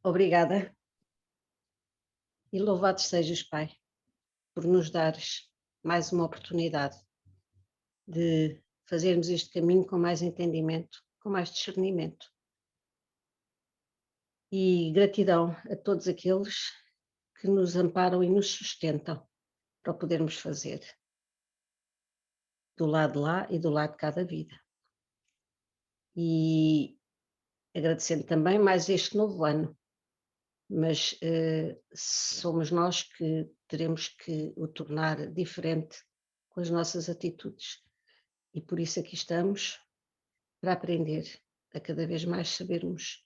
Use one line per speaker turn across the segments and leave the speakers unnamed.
Obrigada e louvado sejas, Pai, por nos dares mais uma oportunidade de fazermos este caminho com mais entendimento, com mais discernimento. E gratidão a todos aqueles que nos amparam e nos sustentam para o podermos fazer, do lado de lá e do lado de cada vida. E agradecendo também mais este novo ano, mas somos nós que teremos que o tornar diferente com as nossas atitudes. E por isso aqui estamos, para aprender a cada vez mais sabermos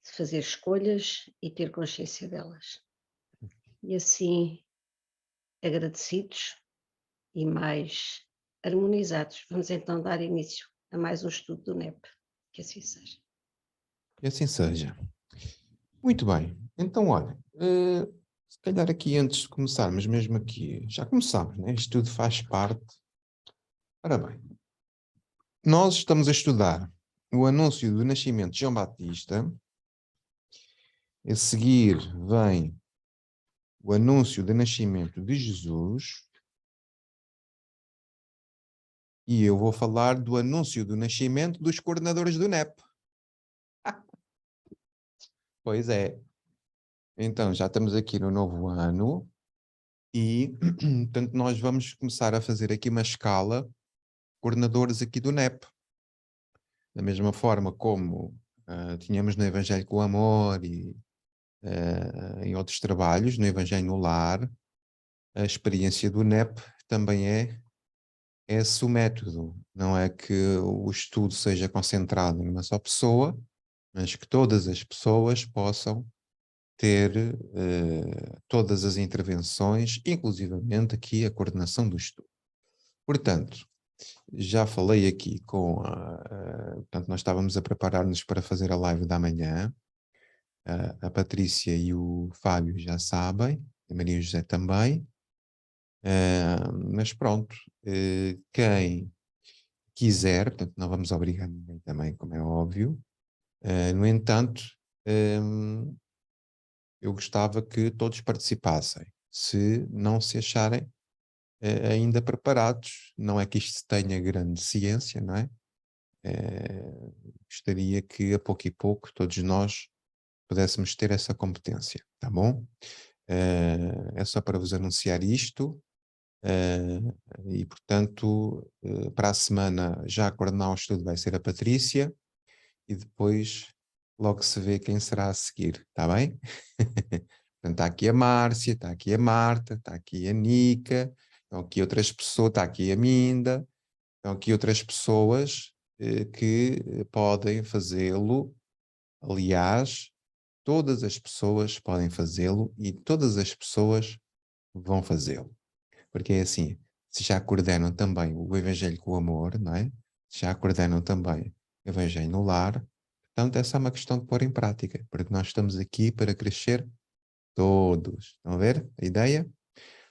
fazer escolhas e ter consciência delas. E assim, agradecidos e mais harmonizados, vamos então dar início a mais um estudo do NEP. Que assim seja.
Que assim seja. Muito bem. Então, olha, se calhar aqui antes de começarmos, mesmo aqui, já começámos, né? Isto tudo faz parte. Ora bem, nós estamos a estudar o anúncio do nascimento de João Batista. A seguir vem o anúncio do nascimento de Jesus. E eu vou falar do anúncio do nascimento dos coordenadores do NEP. Pois é. Então, já estamos aqui no novo ano e, portanto, nós vamos começar a fazer aqui uma escala coordenadores aqui do NEP. Da mesma forma como tínhamos no Evangelho com Amor e em outros trabalhos, no Evangelho no Lar, a experiência do NEP também é esse o método. Não é que o estudo seja concentrado numa só pessoa, mas que todas as pessoas possam ter todas as intervenções, inclusivamente aqui a coordenação do estudo. Portanto, já falei aqui com portanto, nós estávamos a preparar-nos para fazer a live da manhã, a Patrícia e o Fábio já sabem, a Maria José também, mas pronto, quem quiser, portanto não vamos obrigar ninguém também, como é óbvio, no entanto, eu gostava que todos participassem, se não se acharem ainda preparados. Não é que isto tenha grande ciência, não é? Gostaria que a pouco e pouco todos nós pudéssemos ter essa competência, tá bom? É só para vos anunciar isto e, portanto, para a semana já a coordenar o estudo vai ser a Patrícia e depois logo se vê quem será a seguir, tá bem? Portanto, está aqui a Márcia, está aqui a Marta, está aqui a Nica, estão aqui outras pessoas, está aqui a Minda, estão aqui outras pessoas que podem fazê-lo. Aliás, todas as pessoas podem fazê-lo e todas as pessoas vão fazê-lo. Porque é assim, se já coordenam também o Evangelho com o Amor, não é? Se já coordenam também o Evangelho no Lar, portanto, essa é uma questão de pôr em prática, porque nós estamos aqui para crescer todos. Estão a ver a ideia?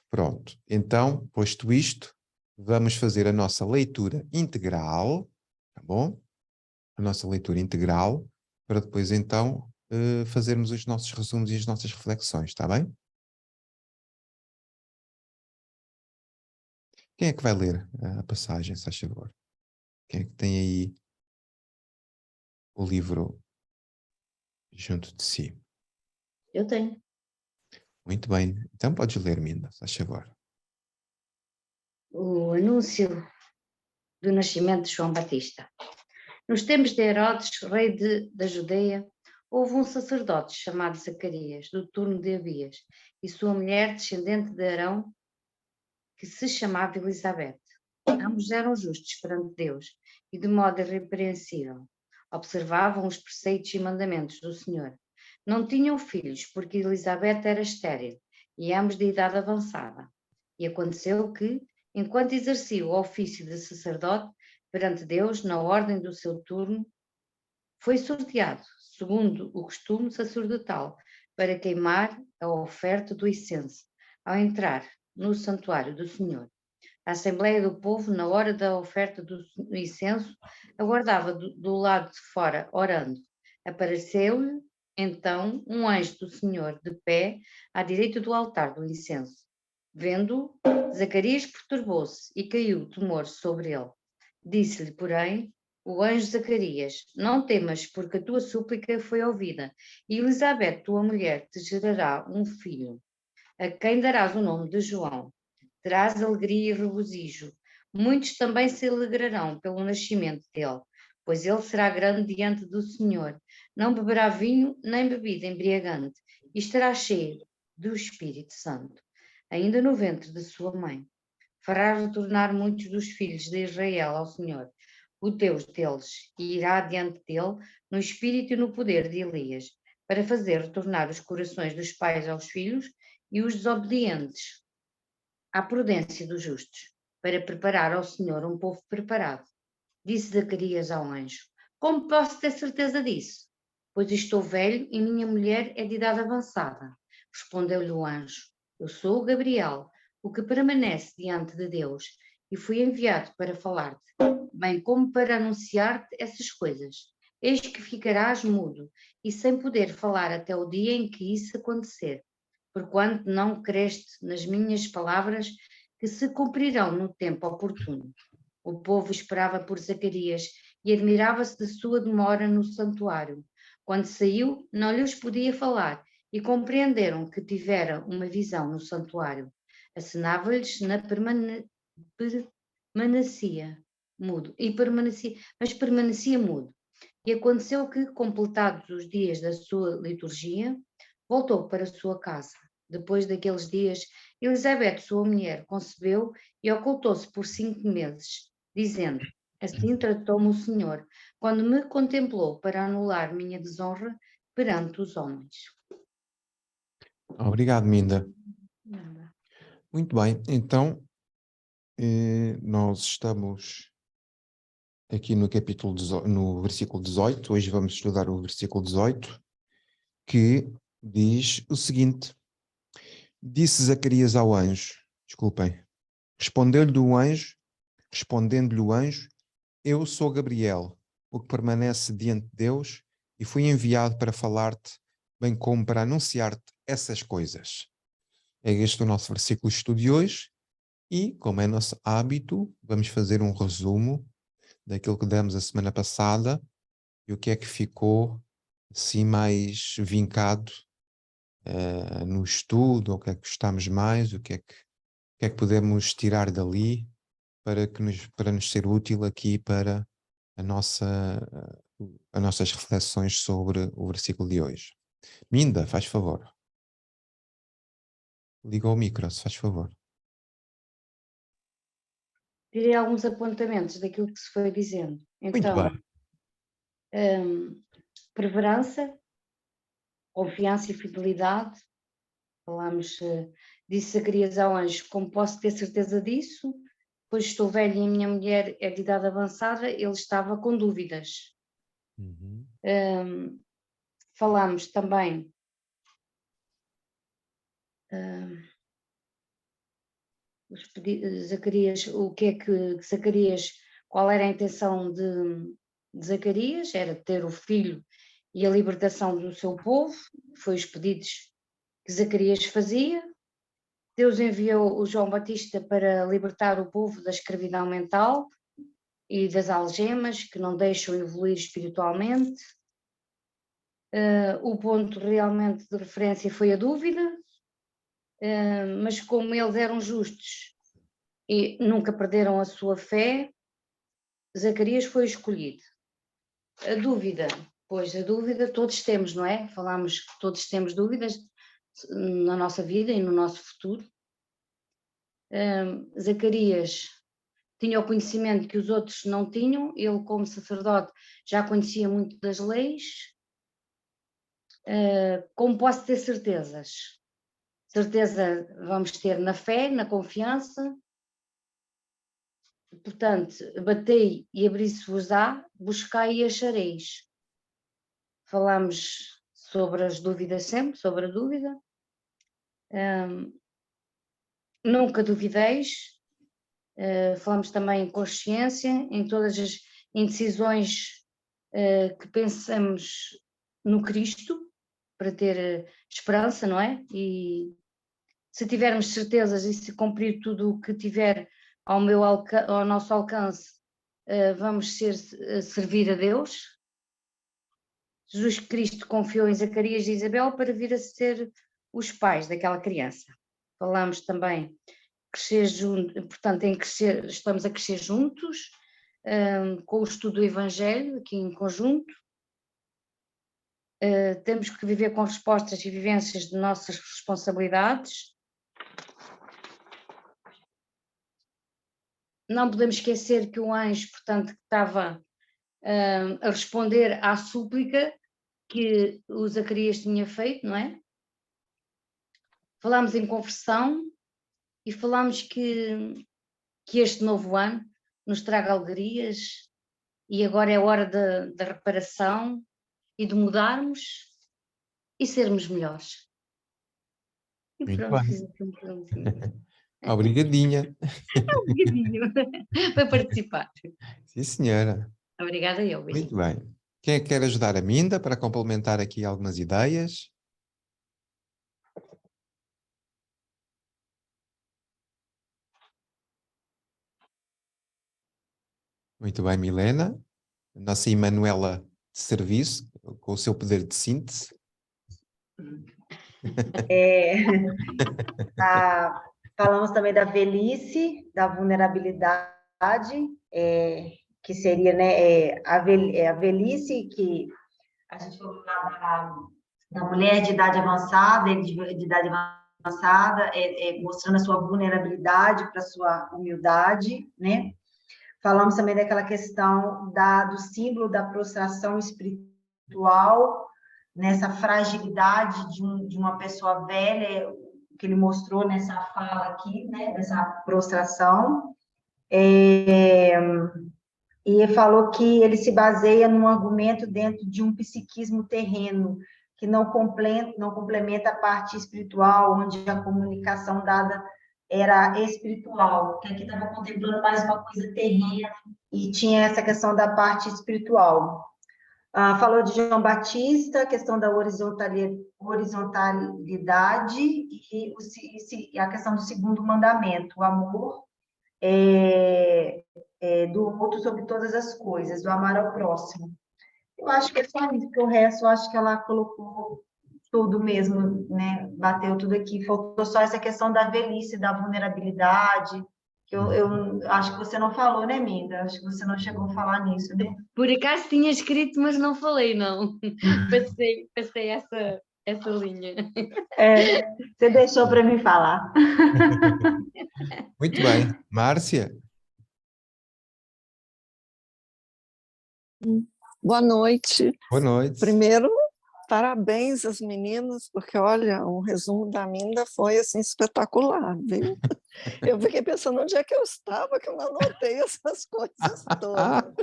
Pronto. Então, posto isto, vamos fazer a nossa leitura integral, tá bom? A nossa leitura integral, para depois então fazermos os nossos resumos e as nossas reflexões, está bem? Quem é que vai ler a passagem, se faz favor? Quem é que tem aí o livro junto de si?
Eu tenho.
Muito bem. Então podes ler, Minda, se faz favor.
O anúncio do nascimento de João Batista. Nos tempos de Herodes, rei da Judeia, houve um sacerdote chamado Zacarias, do turno de Abias, e sua mulher, descendente de Arão, que se chamava Elizabeth. Ambos eram justos perante Deus e de modo irrepreensível. Observavam os preceitos e mandamentos do Senhor. Não tinham filhos, porque Elizabeth era estéril e ambos de idade avançada. E aconteceu que, enquanto exercia o ofício de sacerdote perante Deus, na ordem do seu turno, foi sorteado, segundo o costume sacerdotal, para queimar a oferta do incenso, ao entrar no santuário do Senhor. A Assembleia do Povo, na hora da oferta do incenso, aguardava do lado de fora, orando. Apareceu-lhe então um anjo do Senhor de pé à direita do altar do incenso. Vendo-o, Zacarias perturbou-se e caiu temor sobre ele. Disse-lhe, porém, o anjo Zacarias: não temas, porque a tua súplica foi ouvida, e Elizabeth, tua mulher, te gerará um filho, a quem darás o nome de João. Terás alegria e regozijo. Muitos também se alegrarão pelo nascimento dele, pois ele será grande diante do Senhor. Não beberá vinho nem bebida embriagante, e estará cheio do Espírito Santo, ainda no ventre de sua mãe. Fará retornar muitos dos filhos de Israel ao Senhor, o Deus deles, e irá diante dele no espírito e no poder de Elias, para fazer retornar os corações dos pais aos filhos e os desobedientes à prudência dos justos, para preparar ao Senhor um povo preparado. Disse Zacarias ao anjo: como posso ter certeza disso? Pois estou velho e minha mulher é de idade avançada. Respondeu-lhe o anjo: eu sou o Gabriel, o que permanece diante de Deus, e fui enviado para falar-te, bem como para anunciar-te essas coisas. Eis que ficarás mudo e sem poder falar até o dia em que isso acontecer, porquanto não creste nas minhas palavras, que se cumprirão no tempo oportuno. O povo esperava por Zacarias e admirava-se de sua demora no santuário. Quando saiu, não lhes podia falar, e compreenderam que tivera uma visão no santuário. Acenava-lhes, permanecia mudo, mas permanecia mudo. E aconteceu que, completados os dias da sua liturgia, voltou para sua casa. Depois daqueles dias, Elizabeth, sua mulher, concebeu e ocultou-se por 5 meses, dizendo: assim tratou-me o Senhor, quando me contemplou para anular minha desonra perante os homens.
Obrigado, Minda.
Nada.
Muito bem, então nós estamos aqui no capítulo no versículo 18. Hoje vamos estudar o versículo 18, que diz o seguinte: disse Zacarias ao anjo, desculpem, respondendo-lhe o anjo, eu sou Gabriel, o que permanece diante de Deus, e fui enviado para falar-te, bem como para anunciar-te essas coisas. É este o nosso versículo de estudo de hoje, e, como é nosso hábito, vamos fazer um resumo daquilo que demos a semana passada e o que é que ficou assim mais vincado no estudo, ou o que é que gostamos mais, o que é que podemos tirar dali para nos ser útil aqui para as nossas reflexões sobre o versículo de hoje. Minda, faz favor. Liga o micro, se faz favor.
Tirei alguns apontamentos daquilo que se foi dizendo.
Muito
Então,
bem.
Perseverança, confiança e fidelidade. Falamos, disse Zacarias ao anjo: como posso ter certeza disso? Pois estou velho e a minha mulher é de idade avançada. Ele estava com dúvidas.
Uhum.
Falamos também Zacarias, o que é que Zacarias, qual era a intenção de Zacarias? Era ter o filho e a libertação do seu povo. Foi os pedidos que Zacarias fazia. Deus enviou o João Batista para libertar o povo da escravidão mental e das algemas que não deixam evoluir espiritualmente. O ponto realmente de referência foi a dúvida, mas como eles eram justos e nunca perderam a sua fé, Zacarias foi escolhido. A dúvida, pois a dúvida todos temos, não é? Falámos que todos temos dúvidas na nossa vida e no nosso futuro. Zacarias tinha o conhecimento que os outros não tinham, ele como sacerdote já conhecia muito das leis. Como posso ter certezas? Certeza vamos ter na fé, na confiança. Portanto, batei e abri-se-vos-á, buscai e achareis. Falámos sobre as dúvidas sempre, sobre a dúvida. Nunca duvideis. Falamos também em consciência, em todas as indecisões que pensamos no Cristo, para ter esperança, não é? E se tivermos certezas e se cumprir tudo o que tiver ao nosso alcance, vamos servir a Deus. Jesus Cristo confiou em Zacarias e Isabel para vir a ser os pais daquela criança. Falamos também crescer junto, portanto, estamos a crescer juntos, com o estudo do Evangelho, aqui em conjunto. Temos que viver com respostas e vivências de nossas responsabilidades. Não podemos esquecer que o anjo, portanto, que estava a responder à súplica que o Zacarias tinha feito, não é? Falámos em conversão e falámos que este novo ano nos traga alegrias e agora é hora da reparação e de mudarmos e sermos melhores. E
Muito
pronto,
bem.
fiz aqui um bocadinho.
Obrigadinha.
Um bocadinho para participar.
Sim, senhora.
Obrigada eu,
Muito
beijinho.
bem. Quem é que quer ajudar a Minda para complementar aqui algumas ideias? Muito bem, Milena. Nossa Emanuela de serviço, com o seu poder de síntese.
Falamos também da velhice, da vulnerabilidade, que seria, né, a velhice, que a gente falou da mulher de idade avançada, de idade avançada, mostrando a sua vulnerabilidade para a sua humildade, né? Falamos também daquela questão do símbolo da prostração espiritual, nessa fragilidade de uma pessoa velha, que ele mostrou nessa fala aqui, né, dessa prostração. E falou que ele se baseia num argumento dentro de um psiquismo terreno, que não complementa a parte espiritual, onde a comunicação dada era espiritual, que aqui estava contemplando mais uma coisa terrena, e tinha essa questão da parte espiritual. Falou de João Batista, questão da horizontalidade e a questão do segundo mandamento, o amor do outro sobre todas as coisas, do amar ao próximo. Eu acho que é só isso, porque o resto eu acho que ela colocou tudo mesmo, né? Bateu tudo aqui, faltou só essa questão da velhice, da vulnerabilidade, que eu acho que você não falou, né, Minda? Acho que você não chegou a falar nisso, né?
Por acaso tinha escrito, mas não falei, não. Passei essa linha.
Você deixou para mim falar.
Muito bem. Márcia?
Boa noite.
Boa noite.
Primeiro, parabéns às meninas, porque, olha, o resumo da Minda foi, assim, espetacular, viu? Eu fiquei pensando onde é que eu estava, que eu não anotei essas coisas todas.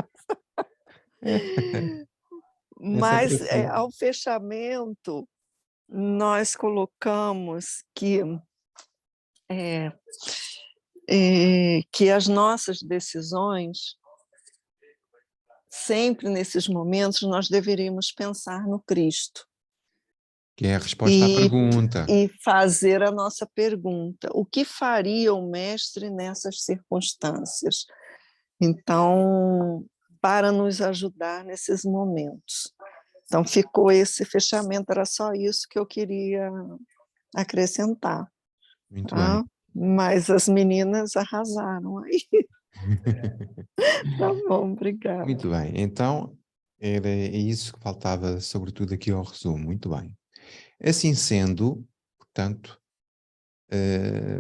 Mas, ao fechamento, nós colocamos que as nossas decisões, sempre nesses momentos, nós deveríamos pensar no Cristo.
Que é a resposta à pergunta.
E fazer a nossa pergunta. O que faria o mestre nessas circunstâncias? Então, para nos ajudar nesses momentos. Então, ficou esse fechamento, era só isso que eu queria acrescentar.
Muito bem.
Mas as meninas arrasaram aí. Tá bom, obrigada.
Muito bem, então é isso que faltava, sobretudo aqui ao resumo. Muito bem. Assim sendo, portanto,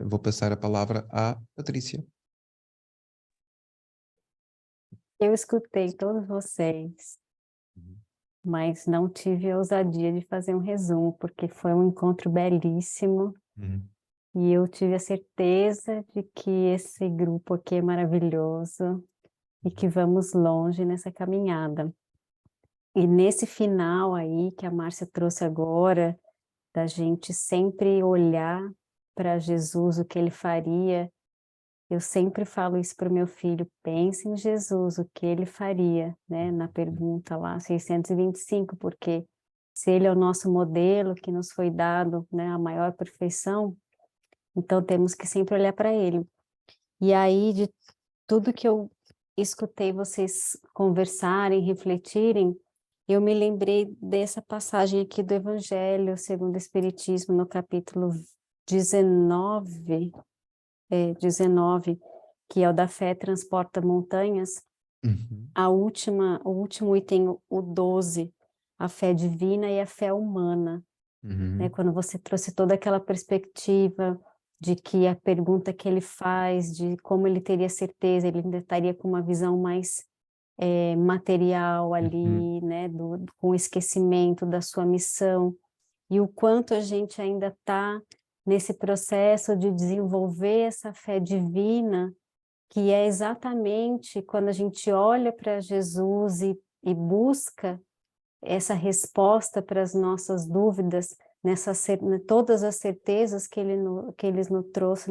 vou passar a palavra à Patrícia.
Eu escutei todos vocês, mas não tive a ousadia de fazer um resumo, porque foi um encontro belíssimo. E eu tive a certeza de que esse grupo aqui é maravilhoso e que vamos longe nessa caminhada. E nesse final aí que a Márcia trouxe agora, da gente sempre olhar para Jesus, o que ele faria, eu sempre falo isso para o meu filho, pense em Jesus, o que ele faria, né? Na pergunta lá, 625, porque Se Ele é o nosso modelo, que nos foi dado, né, a maior perfeição, então temos que sempre olhar para Ele. E aí, de tudo que eu escutei vocês conversarem, refletirem, eu me lembrei dessa passagem aqui do Evangelho segundo o Espiritismo, no capítulo 19, que é o da fé transporta montanhas. O último item, o 12, a fé divina e a fé humana. Né? Quando você trouxe toda aquela perspectiva de que a pergunta que ele faz, de como ele teria certeza, ele ainda estaria com uma visão mais material ali, né? Com o esquecimento da sua missão, e o quanto a gente ainda está nesse processo de desenvolver essa fé divina, que é exatamente quando a gente olha para Jesus e busca essa resposta para as nossas dúvidas, todas as certezas que ele nos trouxe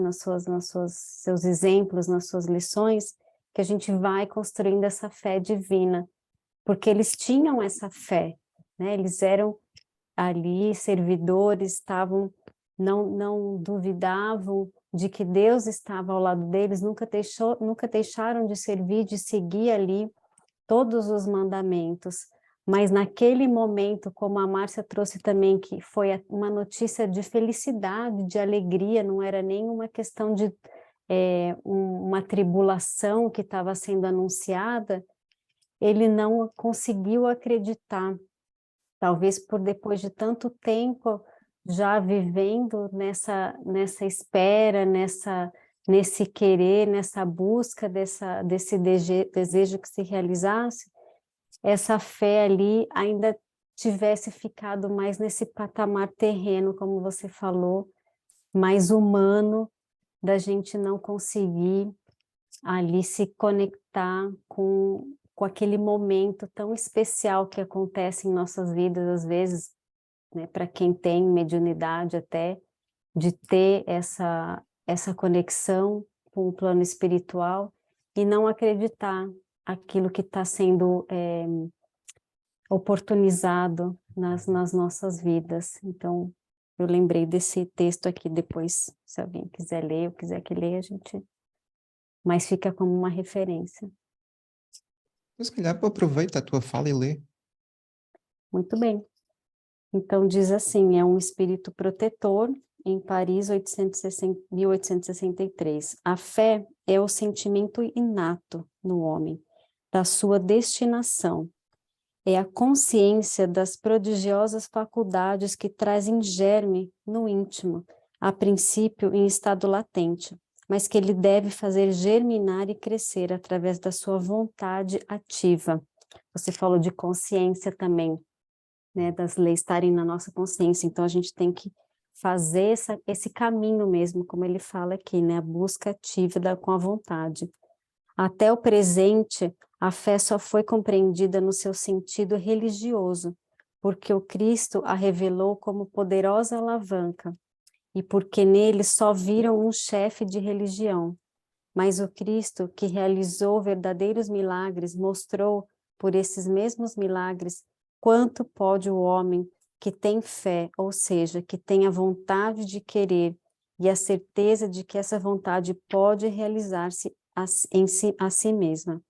seus exemplos, nas suas lições, que a gente vai construindo essa fé divina, porque eles tinham essa fé, né? Eles eram ali servidores, não duvidavam de que Deus estava ao lado deles, nunca deixaram de servir, de seguir ali todos os mandamentos. Mas naquele momento, como a Márcia trouxe também, que foi uma notícia de felicidade, de alegria, não era nem uma questão de uma tribulação que estava sendo anunciada, ele não conseguiu acreditar. Talvez por depois de tanto tempo já vivendo nessa espera, nesse querer, nessa busca desse desejo que se realizasse, essa fé ali ainda tivesse ficado mais nesse patamar terreno, como você falou, mais humano, da gente não conseguir ali se conectar com aquele momento tão especial que acontece em nossas vidas, às vezes, né, para quem tem mediunidade até, de ter essa conexão com o plano espiritual e não acreditar aquilo que está sendo oportunizado nas nossas vidas. Então, eu lembrei desse texto aqui depois, se alguém quiser ler ou quiser que leia, mas fica como uma referência.
Mas se calhar aproveita a tua fala e lê.
Muito bem. Então, diz assim, é um espírito protetor, em Paris, 1863. A fé é o sentimento inato no homem, da sua destinação. É a consciência das prodigiosas faculdades que trazem germe no íntimo, a princípio em estado latente, mas que ele deve fazer germinar e crescer através da sua vontade ativa. Você falou de consciência também, né, das leis estarem na nossa consciência, então a gente tem que fazer esse caminho mesmo, como ele fala aqui, né, a busca ativa com a vontade. Até o presente, a fé só foi compreendida no seu sentido religioso, porque o Cristo a revelou como poderosa alavanca, e porque nele só viram um chefe de religião. Mas o Cristo, que realizou verdadeiros milagres, mostrou, por esses mesmos milagres, quanto pode o homem que tem fé, ou seja, que tem a vontade de querer e a certeza de que essa vontade pode realizar-se a si mesma.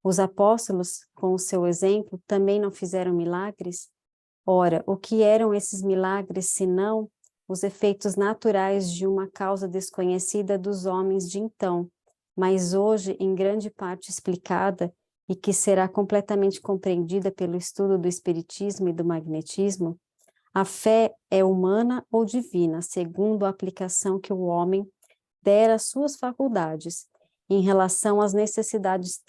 Os apóstolos, com o seu exemplo, também não fizeram milagres? Ora, o que eram esses milagres, senão os efeitos naturais de uma causa desconhecida dos homens de então, mas hoje em grande parte explicada e que será completamente compreendida pelo estudo do espiritismo e do magnetismo? A fé é humana ou divina, segundo a aplicação que o homem der às suas faculdades, em relação às necessidades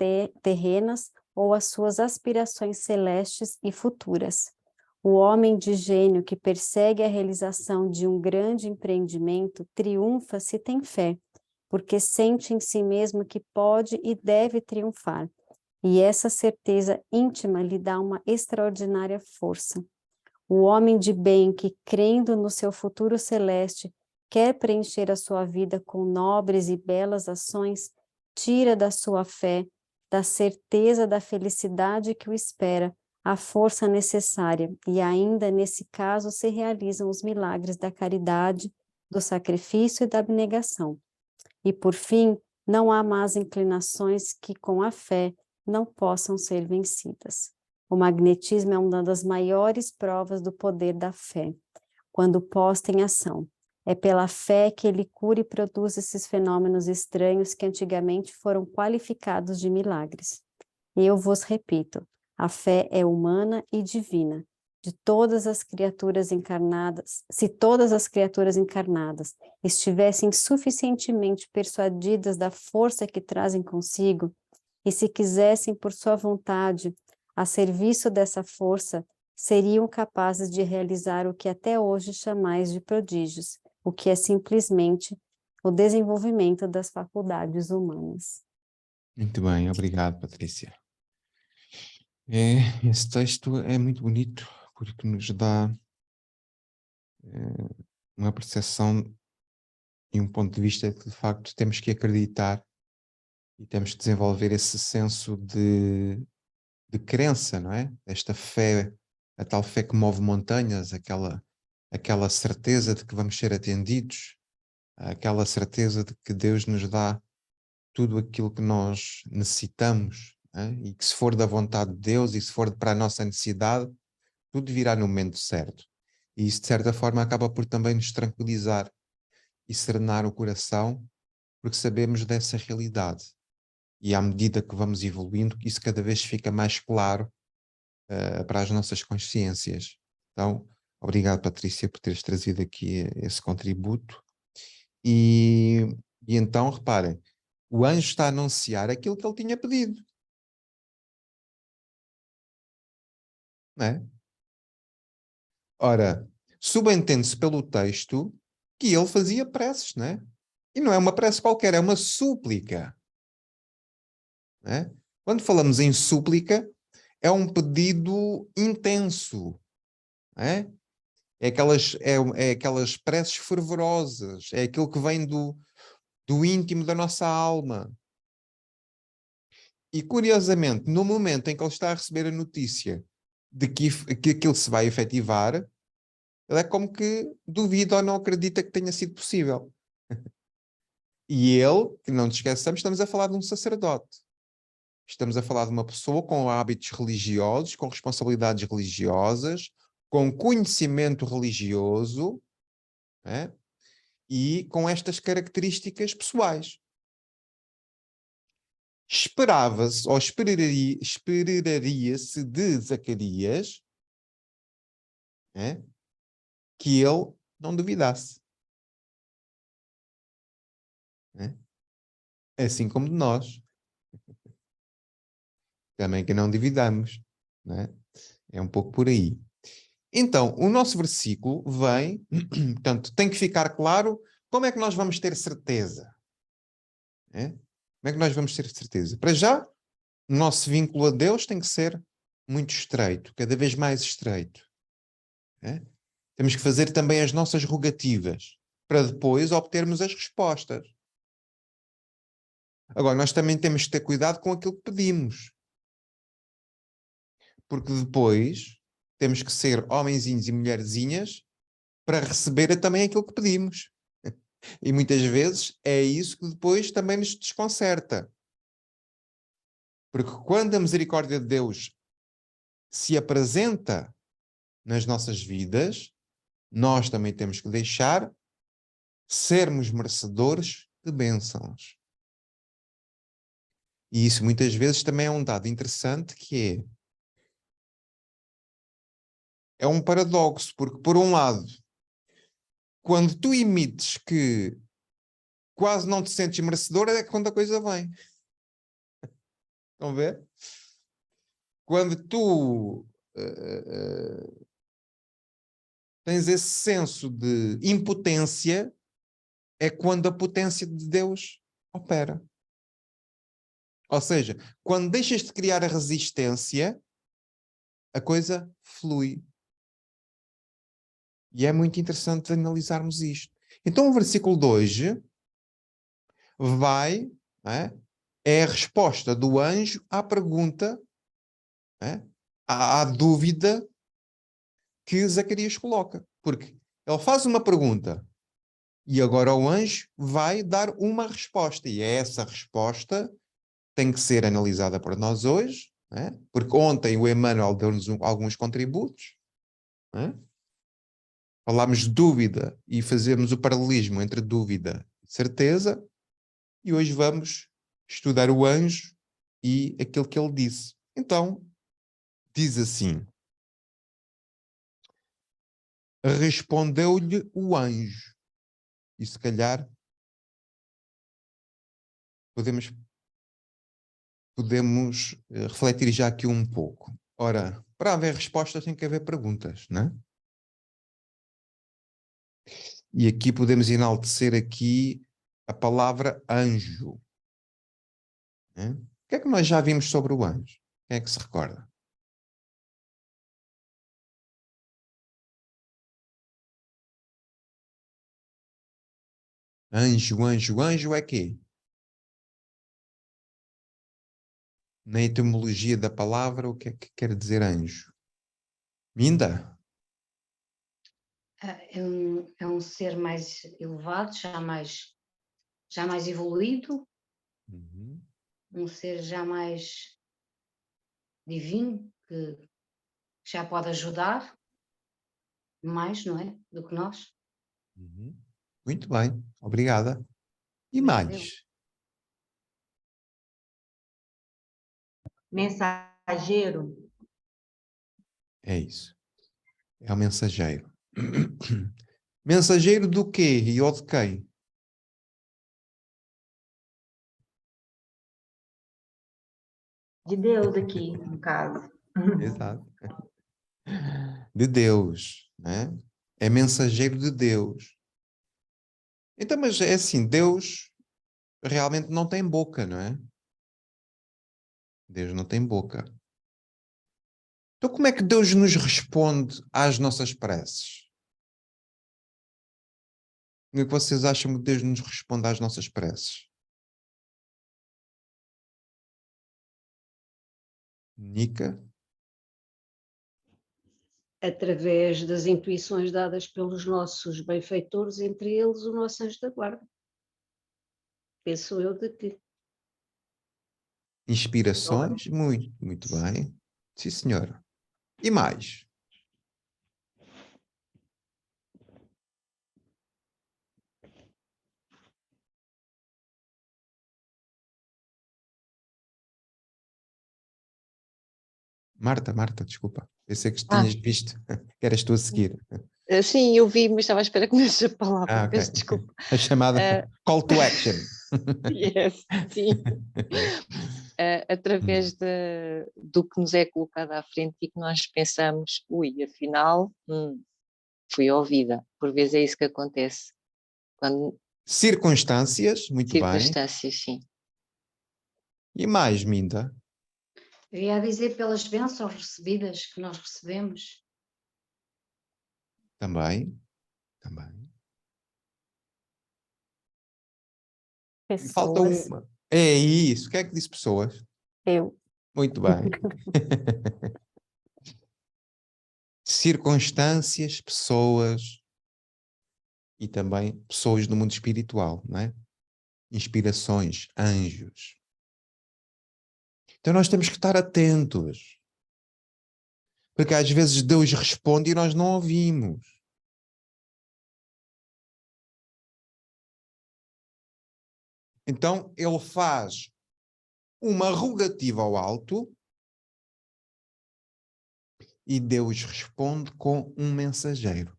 terrenas ou às suas aspirações celestes e futuras. O homem de gênio que persegue a realização de um grande empreendimento triunfa se tem fé, porque sente em si mesmo que pode e deve triunfar, e essa certeza íntima lhe dá uma extraordinária força. O homem de bem que, crendo no seu futuro celeste, quer preencher a sua vida com nobres e belas ações, tira da sua fé, da certeza da felicidade que o espera, a força necessária, e ainda nesse caso se realizam os milagres da caridade, do sacrifício e da abnegação. E por fim, não há más inclinações que com a fé não possam ser vencidas. O magnetismo é uma das maiores provas do poder da fé, quando posta em ação. É pela fé que ele cura e produz esses fenômenos estranhos que antigamente foram qualificados de milagres. Eu vos repito, a fé é humana e divina. De todas as criaturas encarnadas, se todas as criaturas encarnadas estivessem suficientemente persuadidas da força que trazem consigo, e se quisessem por sua vontade, a serviço dessa força, seriam capazes de realizar o que até hoje chamais de prodígios, o que é simplesmente o desenvolvimento das faculdades humanas.
Muito bem, obrigado, Patrícia. Esse texto é muito bonito, porque nos dá uma percepção e um ponto de vista que, de facto, temos que acreditar e temos que desenvolver esse senso de crença, não é? Esta fé, a tal fé que move montanhas, aquela certeza de que vamos ser atendidos, aquela certeza de que Deus nos dá tudo aquilo que nós necessitamos, não é? E que se for da vontade de Deus e se for para a nossa necessidade, tudo virá no momento certo. E isso, de certa forma, acaba por também nos tranquilizar e serenar o coração, porque sabemos dessa realidade. E à medida que vamos evoluindo, isso cada vez fica mais claro para as nossas consciências. Então, obrigado, Patrícia, por teres trazido aqui esse contributo. E então, reparem, o anjo está a anunciar aquilo que ele tinha pedido. Não é? Ora, subentende-se pelo texto que ele fazia preces, não é? E não é uma prece qualquer, é uma súplica. Não é? Quando falamos em súplica, é um pedido intenso. Não é? É aquelas preces fervorosas, é aquilo que vem do íntimo da nossa alma. E, curiosamente, no momento em que ele está a receber a notícia de que aquilo se vai efetivar, ele é como que duvida ou não acredita que tenha sido possível. E ele, que não nos esqueçamos, estamos a falar de um sacerdote. Estamos a falar de uma pessoa com hábitos religiosos, com responsabilidades religiosas, com conhecimento religioso, né? E com estas características pessoais. Esperava-se, ou esperaria-se de Zacarias, né? Que ele não duvidasse. Né? Assim como de nós. Também que não duvidamos. Né? É um pouco por aí. Então, o nosso versículo vem, portanto, tem que ficar claro como é que nós vamos ter certeza. Né? Como é que nós vamos ter certeza? Para já, o nosso vínculo a Deus tem que ser muito estreito, cada vez mais estreito. Né? Temos que fazer também as nossas rogativas, para depois obtermos as respostas. Agora, nós também temos que ter cuidado com aquilo que pedimos. Porque depois temos que ser homenzinhos e mulherzinhas para receber também aquilo que pedimos. E muitas vezes é isso que depois também nos desconcerta. Porque quando a misericórdia de Deus se apresenta nas nossas vidas, nós também temos que deixar sermos merecedores de bênçãos. E isso muitas vezes também é um dado interessante, que é um paradoxo, porque por um lado, quando tu emites que quase não te sentes merecedor, é quando a coisa vem. Estão a ver? Quando tu tens esse senso de impotência, é quando a potência de Deus opera. Ou seja, quando deixas de criar a resistência, a coisa flui. E é muito interessante analisarmos isto. Então o versículo 2 vai, é a resposta do anjo à pergunta, há dúvida que Zacarias coloca. Porque ele faz uma pergunta e agora o anjo vai dar uma resposta. E essa resposta tem que ser analisada por nós hoje, né? Porque ontem o Emmanuel deu-nos alguns contributos, né? Falámos de dúvida e fazemos o paralelismo entre dúvida e certeza, e hoje vamos estudar o anjo e aquilo que ele disse. Então, diz assim: respondeu-lhe o anjo. E se calhar podemos refletir já aqui um pouco. Ora, para haver respostas tem que haver perguntas, não é? E aqui podemos enaltecer aqui a palavra anjo. Né? O que é que nós já vimos sobre o anjo? Quem é que se recorda? Anjo, anjo, anjo é quê? Na etimologia da palavra, o que é que quer dizer anjo? Minda?
É um ser mais elevado, já mais evoluído, um ser já mais divino, que já pode ajudar mais, não é? Do que nós.
Muito bem, obrigada. E mais?
Mensageiro.
É isso. É o mensageiro. Mensageiro do quê e ou de quem?
De Deus aqui, no caso.
Exato. De Deus, né? É mensageiro de Deus. Então, mas é assim, Deus realmente não tem boca, não é? Deus não tem boca. Então, como é que Deus nos responde às nossas preces? Como é que vocês acham que Deus nos responde às nossas preces? Nica?
Através das intuições dadas pelos nossos benfeitores, entre eles o nosso anjo da guarda. Penso eu de que.
Inspirações? Muito, muito bem. Sim, senhora. E mais? Marta, desculpa. Eu sei que tinhas visto que eras tu a seguir.
Sim, eu vi, mas estava à espera que me desse a palavra.
Ok.
Peço desculpa.
A chamada call to action.
Yes, sim. Através do que nos é colocado à frente e que nós pensamos, ui, afinal, fui ouvida. Por vezes é isso que acontece. Quando
Circunstâncias, muito bem.
circunstâncias, sim.
E mais, Minda?
Eu ia dizer pelas bênçãos recebidas que nós recebemos.
Também. E falta
Pessoas.
uma. É isso. O que é que disse pessoas?
Eu.
Muito bem. Circunstâncias, pessoas e também pessoas do mundo espiritual, não é? Inspirações, anjos. Então nós temos que estar atentos. Porque às vezes Deus responde e nós não ouvimos. Então ele faz uma rogativa ao alto e Deus responde com um mensageiro.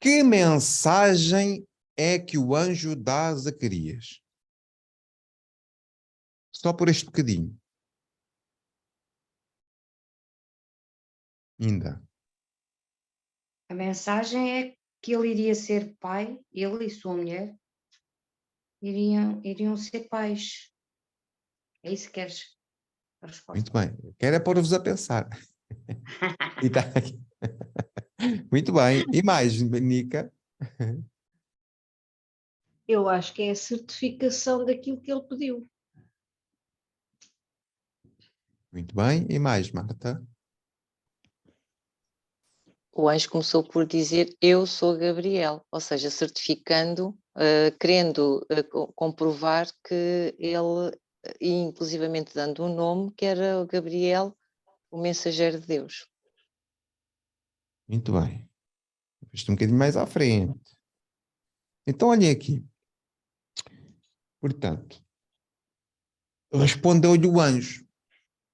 Que mensagem é que o anjo dá a Zacarias? Só por este bocadinho. Ainda.
A mensagem é que ele iria ser pai, ele e sua mulher iriam ser pais. É isso que queres a resposta?
Muito bem. Quero é pôr-vos a pensar. E tá aqui. Muito bem. E mais, Nica?
Eu acho que é a certificação daquilo que ele pediu.
Muito bem. E mais, Marta?
O anjo começou por dizer, eu sou Gabriel, ou seja, certificando, querendo comprovar que ele, e inclusivamente dando um nome, que era o Gabriel, o mensageiro de Deus.
Muito bem. Isto um bocadinho mais à frente. Então, olhem aqui. Portanto, respondeu-lhe o anjo.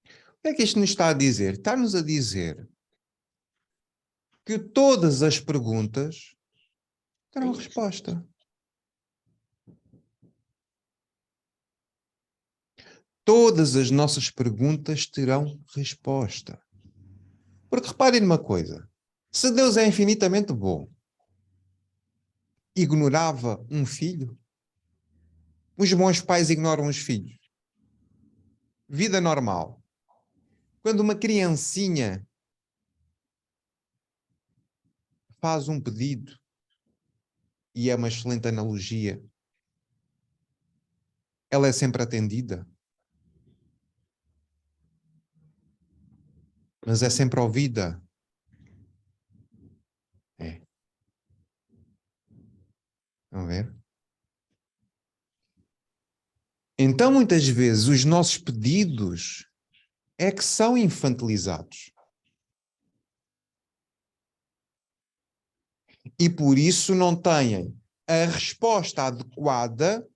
O que é que isto nos está a dizer? Está-nos a dizer que todas as perguntas terão resposta. Todas as nossas perguntas terão resposta. Porque reparem numa coisa. Se Deus é infinitamente bom, ignorava um filho? Os bons pais ignoram os filhos. Vida normal. Quando uma criancinha faz um pedido, e é uma excelente analogia, ela é sempre atendida. Mas é sempre ouvida. É. Estão a ver? Então, muitas vezes, os nossos pedidos é que são infantilizados. E por isso não têm a resposta adequada,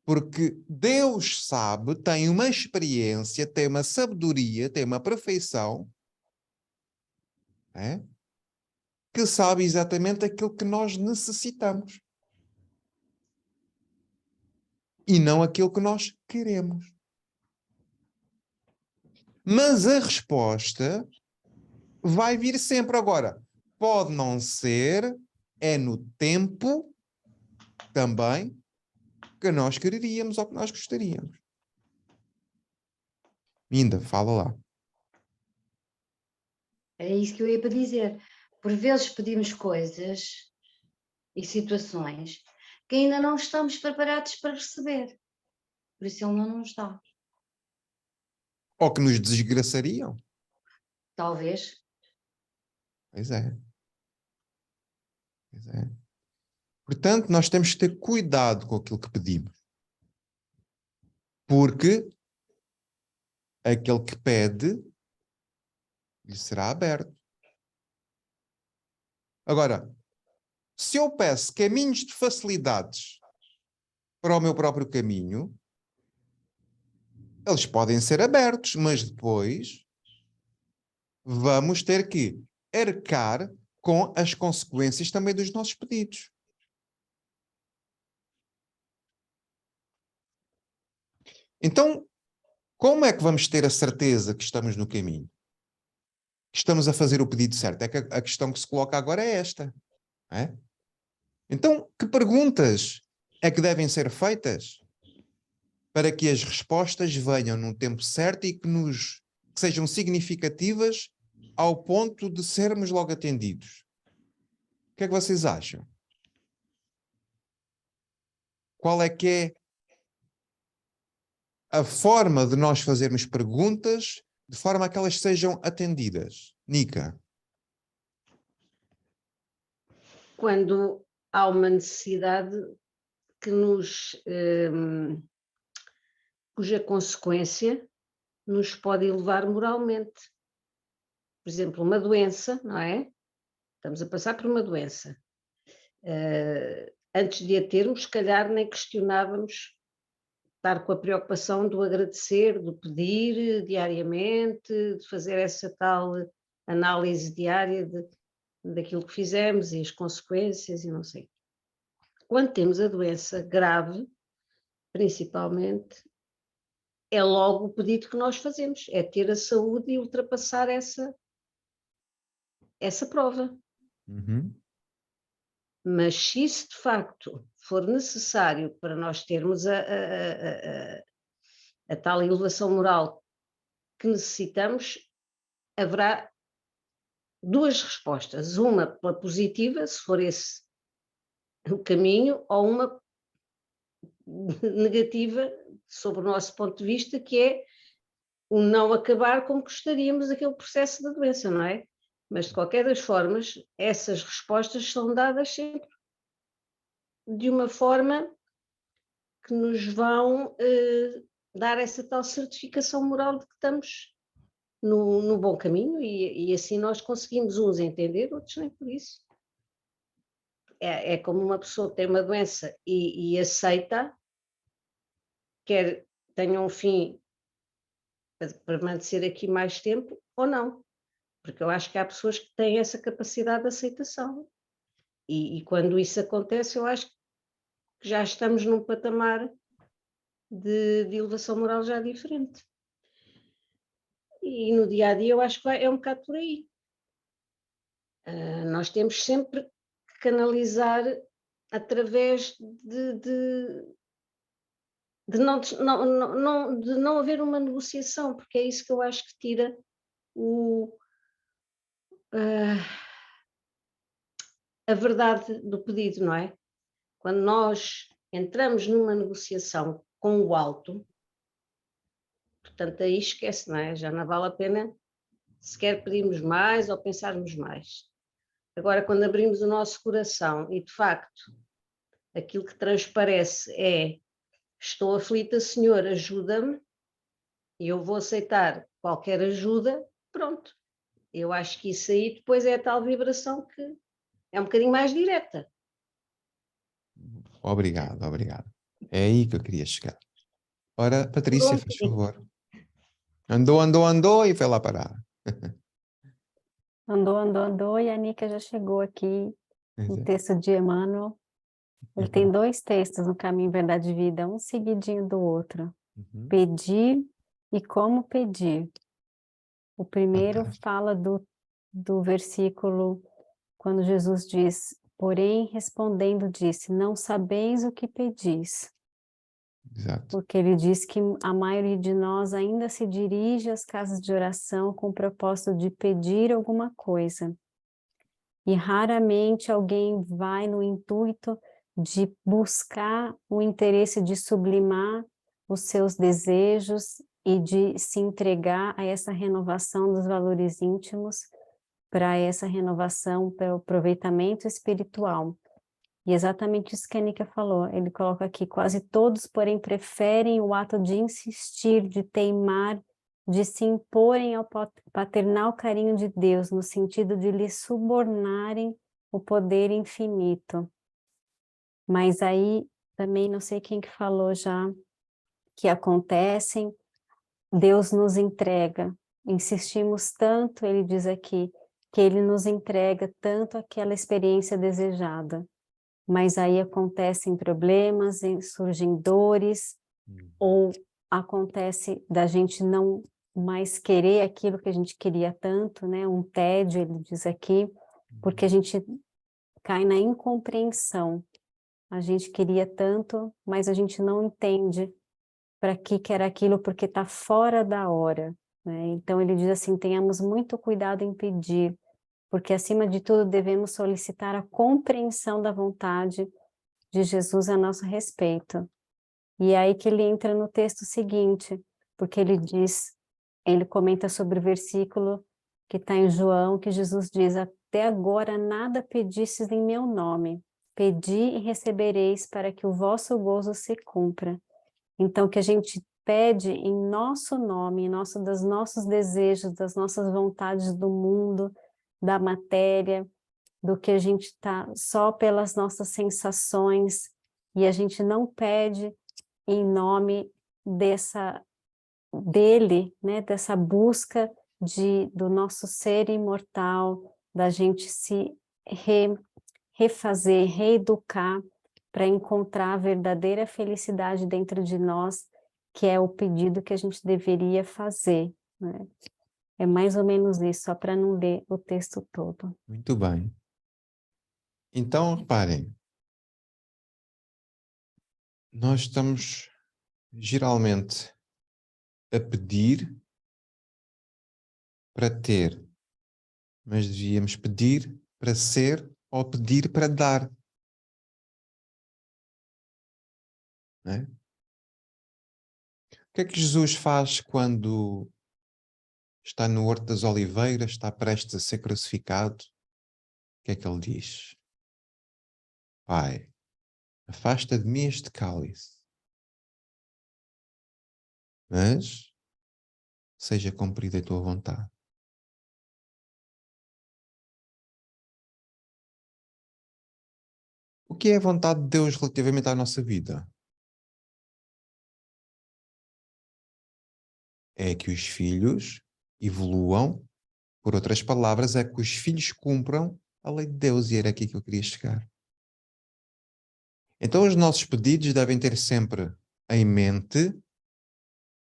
porque Deus sabe, tem uma experiência, tem uma sabedoria, tem uma perfeição, que sabe exatamente aquilo que nós necessitamos. E não aquilo que nós queremos. Mas a resposta vai vir sempre. Agora, pode não ser, é no tempo também que nós quereríamos ou que nós gostaríamos. Ainda, fala lá.
É isso que eu ia para dizer. Por vezes pedimos coisas e situações que ainda não estamos preparados para receber. Por isso ele não nos dá.
Ou que nos desgraçariam.
Talvez.
Pois é. Pois é. Portanto, nós temos que ter cuidado com aquilo que pedimos. Porque aquele que pede lhe será aberto. Agora, se eu peço caminhos de facilidades para o meu próprio caminho, eles podem ser abertos, mas depois vamos ter que arcar com as consequências também dos nossos pedidos. Então, como é que vamos ter a certeza que estamos no caminho? Que estamos a fazer o pedido certo? É que a questão que se coloca agora é esta. É? Então, que perguntas é que devem ser feitas para que as respostas venham num tempo certo e que sejam significativas ao ponto de sermos logo atendidos? O que é que vocês acham? Qual é que é a forma de nós fazermos perguntas de forma a que elas sejam atendidas? Nica?
Quando há uma necessidade que cuja consequência nos pode elevar moralmente. Por exemplo, uma doença, não é? Estamos a passar por uma doença. Antes de a termos, se calhar nem questionávamos estar com a preocupação do agradecer, do pedir diariamente, de fazer essa tal análise diária daquilo que fizemos e as consequências e não sei. Quando temos a doença grave, principalmente, é logo o pedido que nós fazemos, é ter a saúde e ultrapassar essa prova.
Uhum.
Mas se isso de facto for necessário para nós termos a tal elevação moral que necessitamos, haverá duas respostas, uma pela positiva, se for esse o caminho, ou uma negativa, sobre o nosso ponto de vista, que é o não acabar como gostaríamos aquele processo da doença, não é? Mas, de qualquer das formas, essas respostas são dadas sempre de uma forma que nos vão dar essa tal certificação moral de que estamos no bom caminho e assim nós conseguimos uns entender, outros nem por isso. É como uma pessoa que tem uma doença e aceita, quer tenha um fim para permanecer aqui mais tempo ou não, porque eu acho que há pessoas que têm essa capacidade de aceitação e quando isso acontece eu acho que já estamos num patamar de elevação moral já diferente. E no dia a dia eu acho que é um bocado por aí. Nós temos sempre que canalizar através de não haver uma negociação, porque é isso que eu acho que tira a verdade do pedido, não é? Quando nós entramos numa negociação com o alto, portanto aí esquece, não é? Já não vale a pena sequer pedirmos mais ou pensarmos mais. Agora, quando abrimos o nosso coração e, de facto, aquilo que transparece é estou aflita, Senhor, ajuda-me, e eu vou aceitar qualquer ajuda, pronto. Eu acho que isso aí depois é a tal vibração que é um bocadinho mais direta.
Obrigado, obrigado. É aí que eu queria chegar. Ora, Patrícia, faz favor. Andou e foi lá parar.
Andou, e a Nica já chegou aqui no texto de Emmanuel. Ele tem 2 textos no Caminho, Verdade e Vida, um seguidinho do outro. Pedir e como pedir. O primeiro fala do versículo, quando Jesus diz, porém, respondendo, disse, não sabeis o que pedis.
Exato.
Porque ele diz que a maioria de nós ainda se dirige às casas de oração com o propósito de pedir alguma coisa. E raramente alguém vai no intuito de buscar o interesse de sublimar os seus desejos e de se entregar a essa renovação dos valores íntimos, para essa renovação, para o aproveitamento espiritual. E exatamente isso que a Nica falou, ele coloca aqui, quase todos, porém, preferem o ato de insistir, de teimar, de se imporem ao paternal carinho de Deus, no sentido de lhe subornarem o poder infinito. Mas aí, também, não sei quem que falou já, que acontecem, Deus nos entrega, insistimos tanto, ele diz aqui, que ele nos entrega tanto aquela experiência desejada. Mas aí acontecem problemas, surgem dores, ou acontece da gente não mais querer aquilo que a gente queria tanto, né? Um tédio, ele diz aqui, porque a gente cai na incompreensão. A gente queria tanto, mas a gente não entende para que era aquilo, porque está fora da hora, né? Então ele diz assim, tenhamos muito cuidado em pedir, porque acima de tudo devemos solicitar a compreensão da vontade de Jesus a nosso respeito. E é aí que ele entra no texto seguinte, porque ele diz, ele comenta sobre o versículo que está em João, que Jesus diz, até agora nada pedistes em meu nome, pedi e recebereis para que o vosso gozo se cumpra. Então, que a gente pede em nosso nome, dos nossos desejos, das nossas vontades do mundo, da matéria, do que a gente está só pelas nossas sensações, e a gente não pede em nome dele, né, dessa busca do nosso ser imortal, da gente se refazer, reeducar, para encontrar a verdadeira felicidade dentro de nós, que é o pedido que a gente deveria fazer, né? É mais ou menos isso, só para não ler o texto todo.
Muito bem. Então, reparem, nós estamos geralmente a pedir para ter, mas devíamos pedir para ser ou pedir para dar. Não é? O que é que Jesus faz quando está no Horto das Oliveiras, está prestes a ser crucificado, o que é que ele diz? Pai, afasta de mim este cálice, mas seja cumprida a tua vontade. O que é a vontade de Deus relativamente à nossa vida? É que os filhos evoluam, por outras palavras, é que os filhos cumpram a lei de Deus, e era aqui que eu queria chegar. Então os nossos pedidos devem ter sempre em mente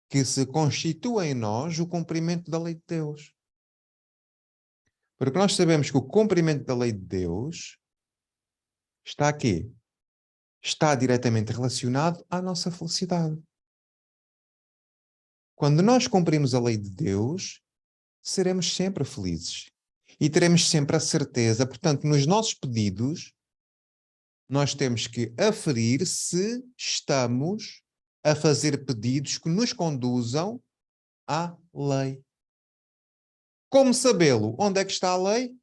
que se constitua em nós o cumprimento da lei de Deus. Porque nós sabemos que o cumprimento da lei de Deus está aqui. Está diretamente relacionado à nossa felicidade. Quando nós cumprimos a lei de Deus, seremos sempre felizes. E teremos sempre a certeza, portanto, nos nossos pedidos, nós temos que aferir se estamos a fazer pedidos que nos conduzam à lei. Como sabê-lo? Onde é que está a lei?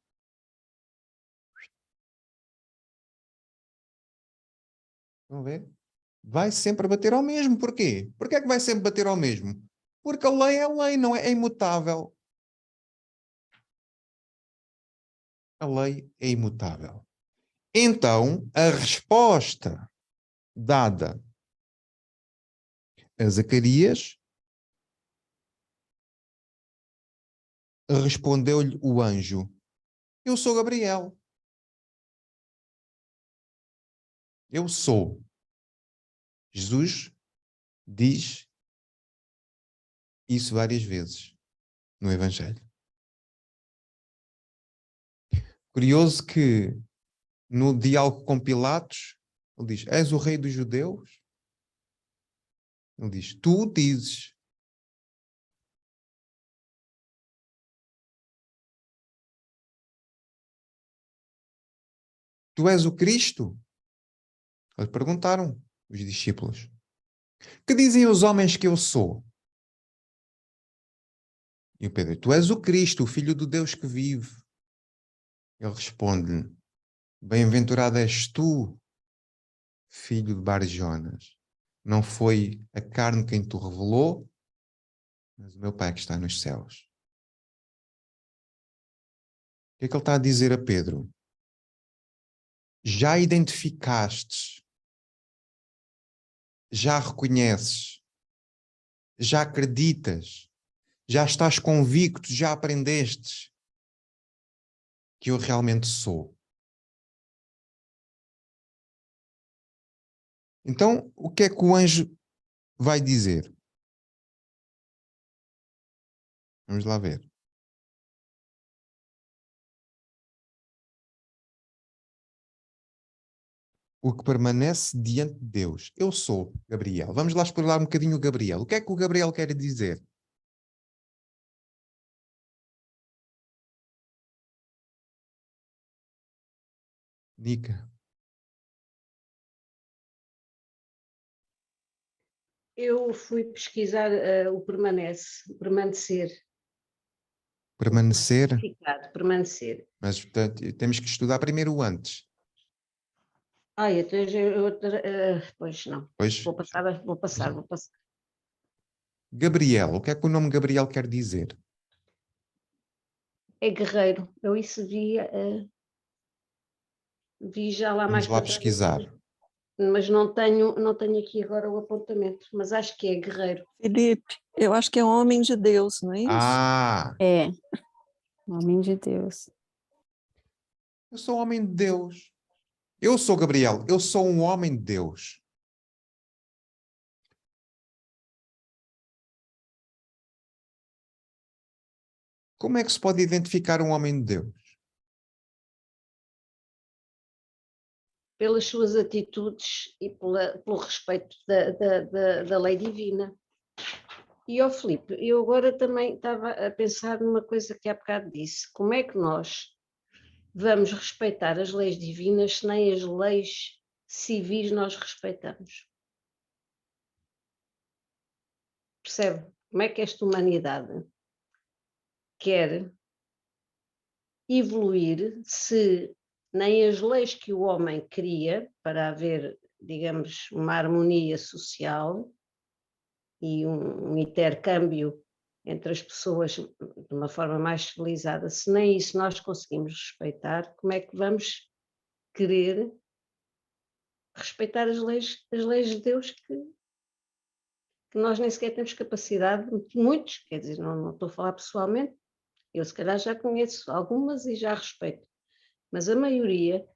Vão ver? Vai sempre bater ao mesmo. Porquê? Porquê é que vai sempre bater ao mesmo? Porque a lei, não é? É imutável. A lei é imutável. Então, a resposta dada a Zacarias, respondeu-lhe o anjo: eu sou Gabriel. Eu sou. Jesus diz isso várias vezes no Evangelho. Curioso que no diálogo com Pilatos, ele diz: és o rei dos judeus? Ele diz: tu dizes. Tu és o Cristo? Eles perguntaram, os discípulos: que dizem os homens que eu sou? E o Pedro: tu és o Cristo, o Filho do Deus que vive. Ele responde-lhe: bem-aventurado és tu, filho de Bar-Jonas. Não foi a carne quem te revelou, mas o meu Pai que está nos céus. O que é que ele está a dizer a Pedro? Já identificastes, já reconheces, já acreditas, já estás convicto, já aprendestes que eu realmente sou. Então, o que é que o anjo vai dizer? Vamos lá ver. O que permanece diante de Deus. Eu sou Gabriel. Vamos lá explorar um bocadinho o Gabriel. O que é que o Gabriel quer dizer? Nica.
Eu fui pesquisar o permanecer.
Permanecer.
Permanecer.
Mas, portanto, temos que estudar primeiro o antes.
Pois não.
Pois.
Vou passar.
Gabriel. O que é que o nome Gabriel quer dizer?
É guerreiro. Eu isso vi já lá mais
Vamos lá
para trás,
pesquisar.
mas não tenho aqui agora o apontamento, mas acho que é guerreiro.
Felipe, eu acho que é homem de Deus, não é isso?
Ah!
É, homem de Deus.
Eu sou homem de Deus. Eu sou Gabriel. Eu sou um homem de Deus. Como é que se pode identificar um homem de Deus?
Pelas suas atitudes e pelo respeito da lei divina. E, Filipe, eu agora também estava a pensar numa coisa que há bocado disse. Como é que nós vamos respeitar as leis divinas se nem as leis civis nós respeitamos? Percebe? Como é que esta humanidade quer evoluir se nem as leis que o homem cria para haver, digamos, uma harmonia social e um intercâmbio entre as pessoas de uma forma mais civilizada, se nem isso nós conseguimos respeitar, como é que vamos querer respeitar as leis de Deus que nós nem sequer temos capacidade, muitos, quer dizer, não estou a falar pessoalmente, eu se calhar já conheço algumas e já respeito, mas a maioria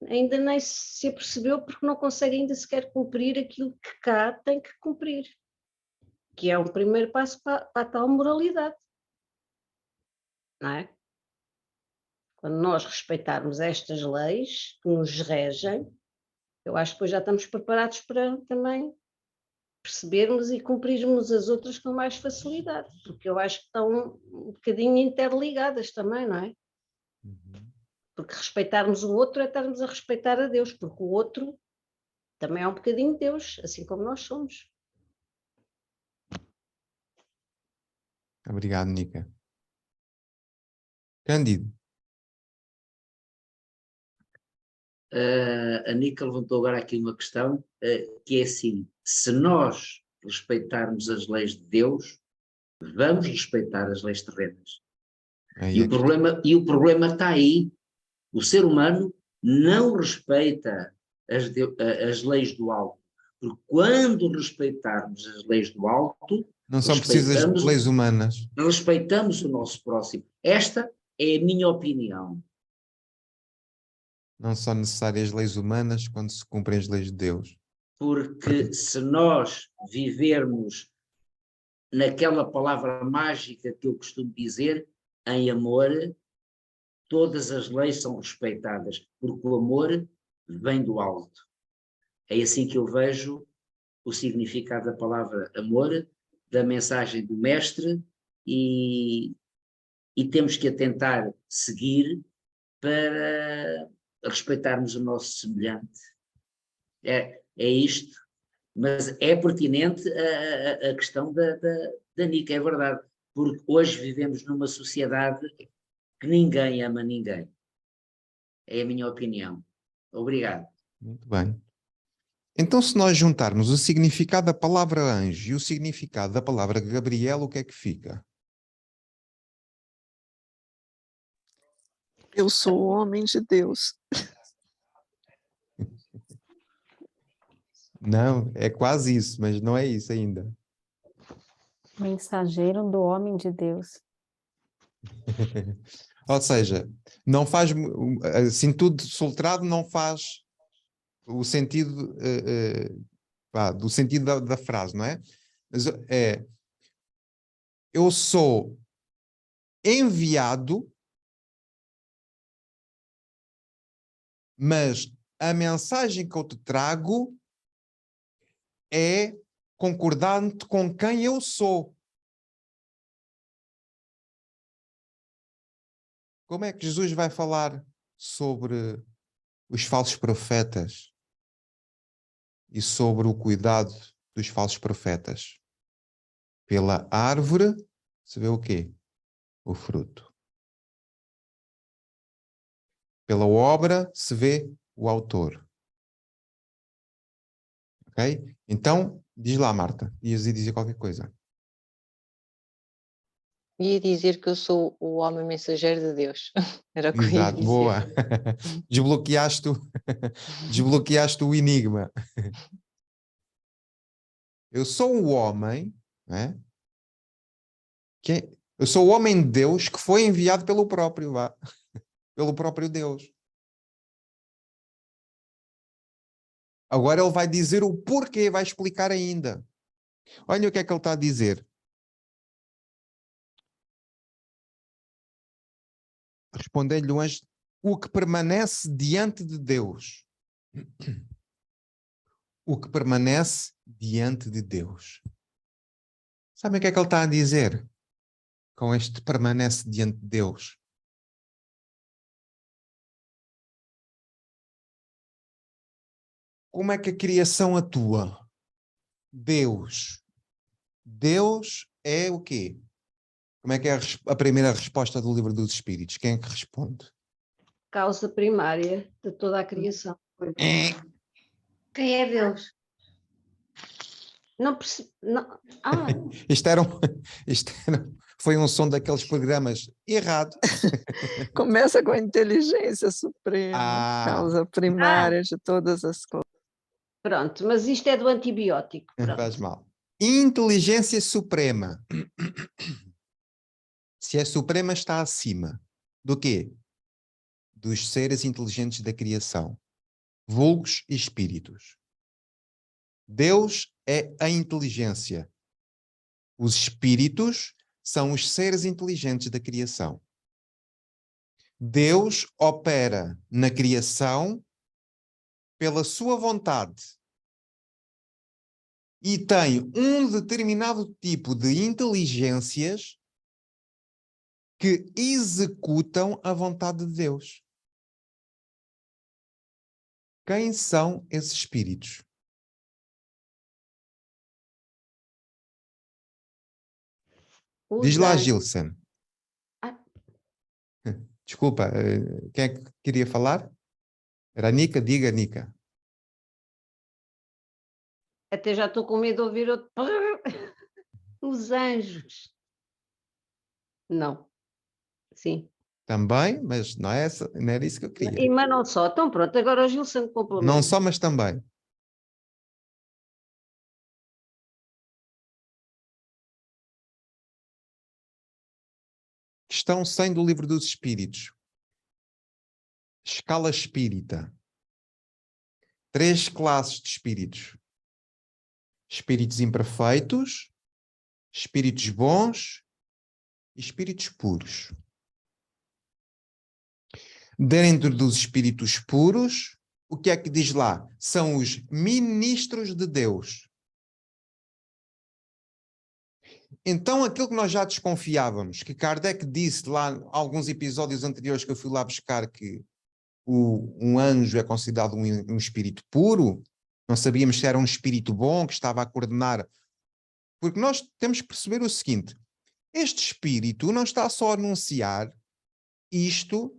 ainda nem se apercebeu porque não consegue ainda sequer cumprir aquilo que cá tem que cumprir, que é um primeiro passo para a tal moralidade, não é? Quando nós respeitarmos estas leis que nos regem, eu acho que depois já estamos preparados para também percebermos e cumprirmos as outras com mais facilidade, porque eu acho que estão um bocadinho interligadas também, não é? Porque respeitarmos o outro é estarmos a respeitar a Deus, porque o outro também é um bocadinho Deus, assim como nós somos.
Obrigado, Nica. Cândido.
A Nica levantou agora aqui uma questão, que é assim, se nós respeitarmos as leis de Deus, vamos respeitar as leis terrenas. E o problema está aí. O ser humano não respeita as leis do alto. Porque quando respeitarmos as leis do alto,
não são precisas leis humanas.
Respeitamos o nosso próximo. Esta é a minha opinião.
Não são necessárias leis humanas quando se cumprem as leis de Deus.
Porque se nós vivermos naquela palavra mágica que eu costumo dizer, em amor, todas as leis são respeitadas, porque o amor vem do alto. É assim que eu vejo o significado da palavra amor, da mensagem do Mestre, e temos que a tentar seguir para respeitarmos o nosso semelhante. É isto, mas é pertinente a questão da Nica, é verdade, porque hoje vivemos numa sociedade que ninguém ama ninguém. É a minha opinião. Obrigado.
Muito bem. Então, se nós juntarmos o significado da palavra anjo e o significado da palavra Gabriel, o que é que fica?
Eu sou o homem de Deus.
Não, é quase isso, mas não é isso ainda.
Mensageiro do homem de Deus.
Ou seja, não faz, assim tudo soltrado não faz o sentido, do sentido da frase, não é? Mas eu sou enviado, mas a mensagem que eu te trago é concordante com quem eu sou. Como é que Jesus vai falar sobre os falsos profetas e sobre o cuidado dos falsos profetas? Pela árvore se vê o quê? O fruto. Pela obra se vê o autor. Ok? Então, diz lá, Marta, ias dizer qualquer coisa.
Ia dizer que eu sou o homem mensageiro de Deus. Era o que eu ia
Exato,
dizer.
boa. Desbloqueaste o enigma. Eu sou o homem, né? Eu sou o homem de Deus que foi enviado pelo próprio Deus. Agora ele vai dizer o porquê, vai explicar ainda. Olha o que é que ele está a dizer. Respondeu-lhe o anjo, o que permanece diante de Deus. O que permanece diante de Deus. Sabe o que é que ele está a dizer? Com este permanece diante de Deus. Como é que a criação atua? Deus. Deus é o quê? Como é que é a primeira resposta do Livro dos Espíritos? Quem é que responde?
Causa primária de toda a criação.
Quem é Deus?
Não percebi. Não.
Foi um som daqueles programas errado.
Começa com a inteligência suprema, causa primária de todas as coisas.
Pronto, mas isto é do antibiótico.
Não faz mal. Inteligência suprema. Se é suprema, está acima. Do quê? Dos seres inteligentes da criação. Vulgos e espíritos. Deus é a inteligência. Os espíritos são os seres inteligentes da criação. Deus opera na criação pela sua vontade e tem um determinado tipo de inteligências que executam a vontade de Deus. Quem são esses espíritos? Diz lá, Gilson. Desculpa, quem é que queria falar? Era a Nica? Diga, Nica.
Até já estou com medo de ouvir outro. Os anjos. Não. Sim.
Também, mas não era isso que eu queria.
Mas não só. Então pronto, agora o Gilson complementa.
Não só, mas também. Questão 100 do Livro dos Espíritos. Escala espírita. 3 classes de espíritos. Espíritos imperfeitos, espíritos bons e espíritos puros. Dentro dos espíritos puros, o que é que diz lá? São os ministros de Deus. Então, aquilo que nós já desconfiávamos, que Kardec disse lá em alguns episódios anteriores que eu fui lá buscar, que um anjo é considerado um espírito puro, não sabíamos se era um espírito bom que estava a coordenar. Porque nós temos que perceber o seguinte, este espírito não está só a anunciar isto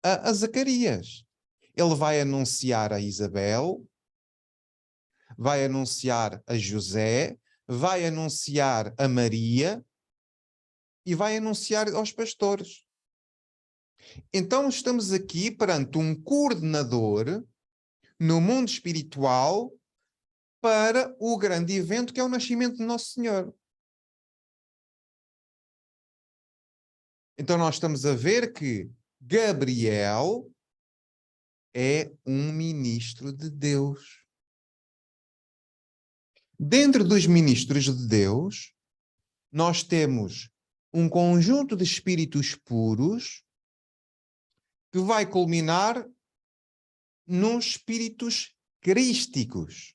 a Zacarias. Ele vai anunciar a Isabel, vai anunciar a José, vai anunciar a Maria e vai anunciar aos pastores. Então estamos aqui perante um coordenador no mundo espiritual para o grande evento que é o nascimento de Nosso Senhor. Então nós estamos a ver que Gabriel é um ministro de Deus. Dentro dos ministros de Deus, nós temos um conjunto de espíritos puros que vai culminar nos espíritos crísticos.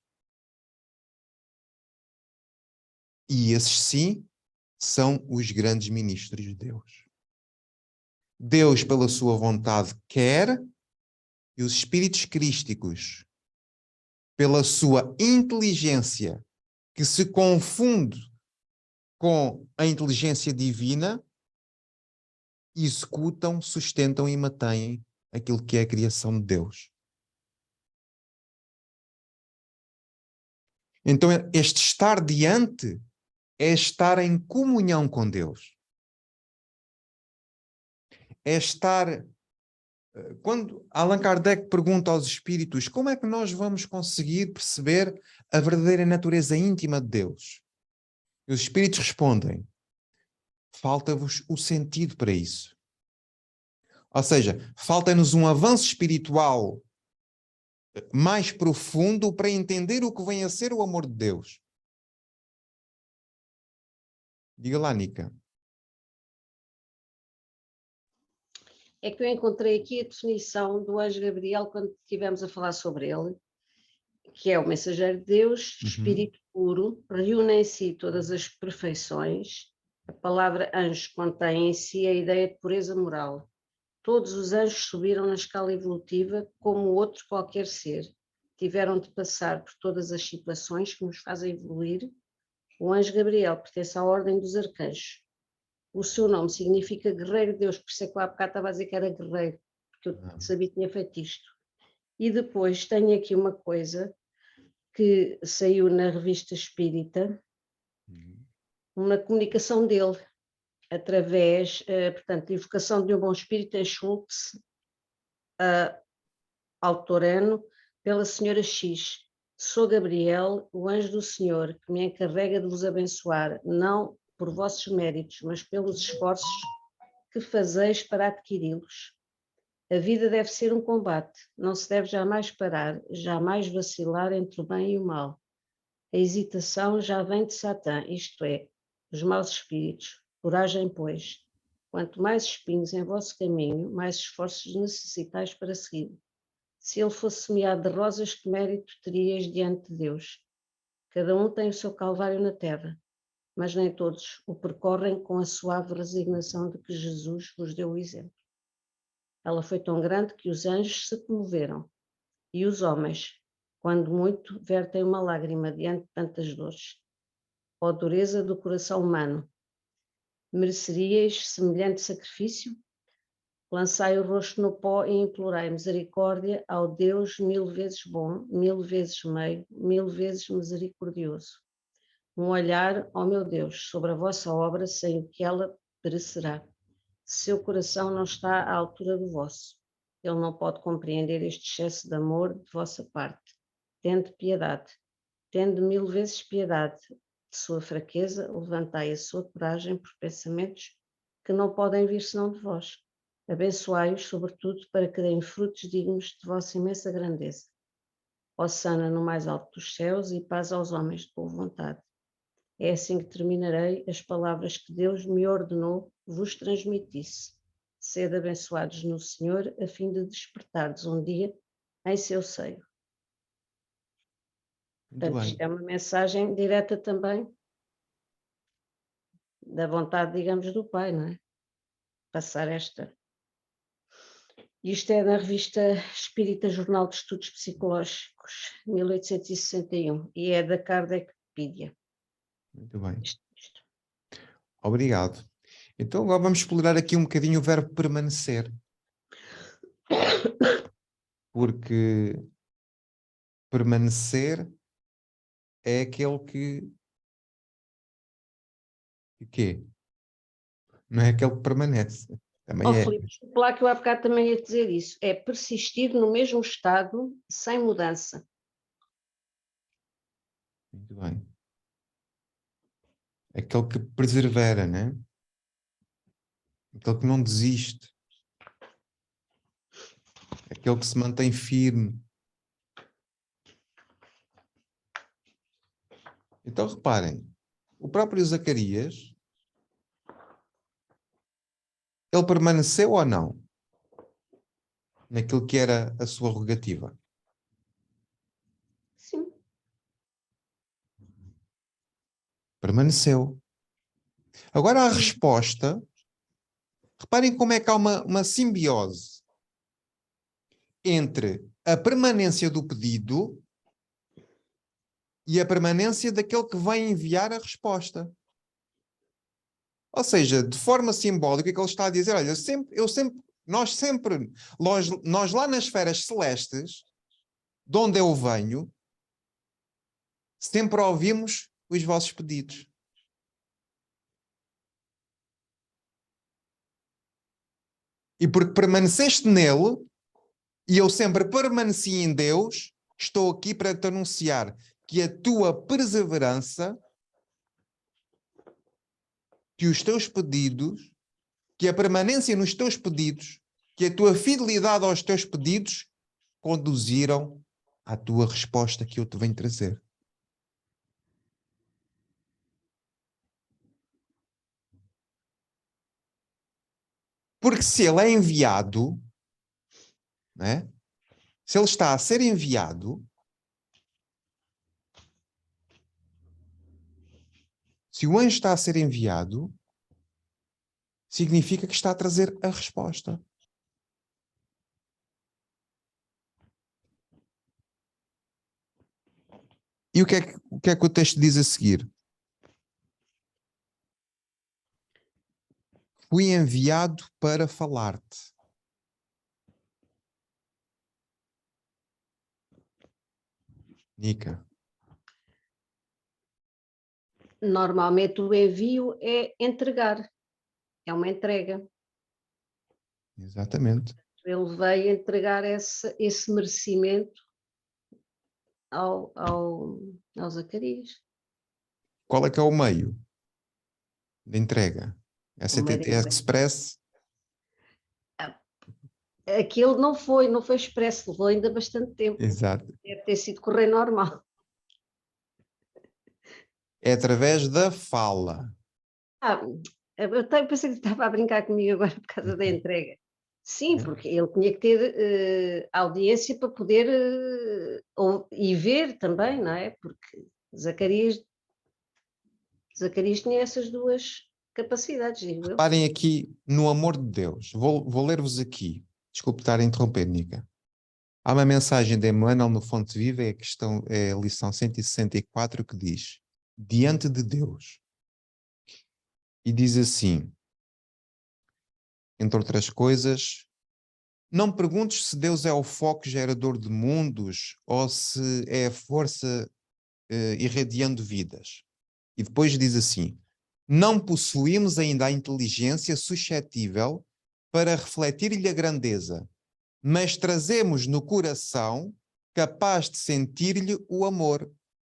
E esses, sim, são os grandes ministros de Deus. Deus, pela sua vontade, quer, e os espíritos crísticos, pela sua inteligência, que se confunde com a inteligência divina, executam, sustentam e mantêm aquilo que é a criação de Deus. Então, este estar diante é estar em comunhão com Deus. É estar... Quando Allan Kardec pergunta aos espíritos como é que nós vamos conseguir perceber a verdadeira natureza íntima de Deus, e os espíritos respondem: falta-vos o sentido para isso. Ou seja, falta-nos um avanço espiritual mais profundo para entender o que vem a ser o amor de Deus. Diga lá, Nica.
É que eu encontrei aqui a definição do anjo Gabriel quando estivemos a falar sobre ele, que é o mensageiro de Deus, espírito puro, reúne em si todas as perfeições. A palavra anjo contém em si a ideia de pureza moral. Todos os anjos subiram na escala evolutiva como outro qualquer ser. Tiveram de passar por todas as situações que nos fazem evoluir. O anjo Gabriel pertence à ordem dos arcanjos. O seu nome significa guerreiro de Deus, por isso é que lá há bocado estava a dizer que era guerreiro, porque eu sabia que tinha feito isto. E depois tenho aqui uma coisa que saiu na revista Espírita, uma comunicação dele, através, portanto, de invocação de um bom espírito em Schultz, autorano, pela senhora X. Sou Gabriel, o anjo do Senhor, que me encarrega de vos abençoar, não por vossos méritos, mas pelos esforços que fazeis para adquiri-los. A vida deve ser um combate, não se deve jamais parar, jamais vacilar entre o bem e o mal. A hesitação já vem de Satã, isto é, dos maus espíritos. Coragem, pois. Quanto mais espinhos em vosso caminho, mais esforços necessitais para seguir. Se ele fosse semeado de rosas, que mérito terias diante de Deus? Cada um tem o seu calvário na terra, mas nem todos o percorrem com a suave resignação de que Jesus vos deu o exemplo. Ela foi tão grande que os anjos se comoveram, e os homens, quando muito, vertem uma lágrima diante de tantas dores. Ó dureza do coração humano, mereceríeis semelhante sacrifício? Lançai o rosto no pó e implorai misericórdia ao Deus 1000 vezes bom, 1000 vezes meio, 1000 vezes misericordioso. Um olhar, ó meu Deus, sobre a vossa obra, sem o que ela perecerá. Seu coração não está à altura do vosso. Ele não pode compreender este excesso de amor de vossa parte. Tende piedade. Tende 1000 vezes piedade de sua fraqueza, levantai a sua coragem por pensamentos que não podem vir senão de vós. Abençoai-os, sobretudo, para que deem frutos dignos de vossa imensa grandeza. Hosanna no mais alto dos céus e paz aos homens de boa vontade. É assim que terminarei as palavras que Deus me ordenou vos transmitisse. Sede abençoados no Senhor, a fim de despertardes um dia em seu seio. Portanto, isto é uma mensagem direta também da vontade, digamos, do Pai, não é? Passar esta. Isto é na revista Espírita Jornal de Estudos Psicológicos, 1861, e é da Kardecpedia.
Muito bem. Obrigado. Então agora vamos explorar aqui um bocadinho o verbo permanecer. Porque permanecer é aquele que... O quê? Não é aquele que permanece. Também é.
Filipe, desculpa lá que eu há bocado também ia dizer isso. É persistir no mesmo estado, sem mudança.
Muito bem. Aquele que persevera, né? Aquele que não desiste. Aquele que se mantém firme. Então reparem, o próprio Zacarias, ele permaneceu ou não naquilo que era a sua rogativa?
Sim.
Permaneceu. Agora a resposta, reparem como é que há uma simbiose entre a permanência do pedido e a permanência daquele que vai enviar a resposta. Ou seja, de forma simbólica, o que ele está a dizer, olha, nós lá nas esferas celestes, de onde eu venho, sempre ouvimos os vossos pedidos. E porque permaneceste nele, e eu sempre permaneci em Deus, estou aqui para te anunciar que a tua perseverança, que os teus pedidos, que a permanência nos teus pedidos, que a tua fidelidade aos teus pedidos conduziram à tua resposta que eu te venho trazer. Porque se ele é enviado, né? Se ele está a ser enviado, se o anjo está a ser enviado, significa que está a trazer a resposta. E o que é que o texto diz a seguir? fui enviado para falar-te. Nica.
Normalmente o envio é entregar, é uma entrega.
Exatamente.
Ele veio entregar esse merecimento ao Zacarias.
Qual é que é o meio de entrega?
O
STT
meio de
Express?
Aquilo não foi expresso, levou ainda bastante tempo.
Exato.
Deve ter sido correr normal.
É através da fala.
Pensei que estava a brincar comigo agora por causa da entrega. Sim, porque ele tinha que ter audiência para poder e ver também, não é? Porque Zacarias tinha essas duas capacidades, digo eu.
Reparem aqui no amor de Deus. Vou ler-vos aqui. Desculpe estar a interromper, Nica. Há uma mensagem de Emmanuel no Fonte Viva, é a lição 164, que diz: diante de Deus. E diz assim, entre outras coisas, não perguntes se Deus é o foco gerador de mundos ou se é a força irradiando vidas. E depois diz assim, não possuímos ainda a inteligência suscetível para refletir-lhe a grandeza, mas trazemos no coração capaz de sentir-lhe o amor.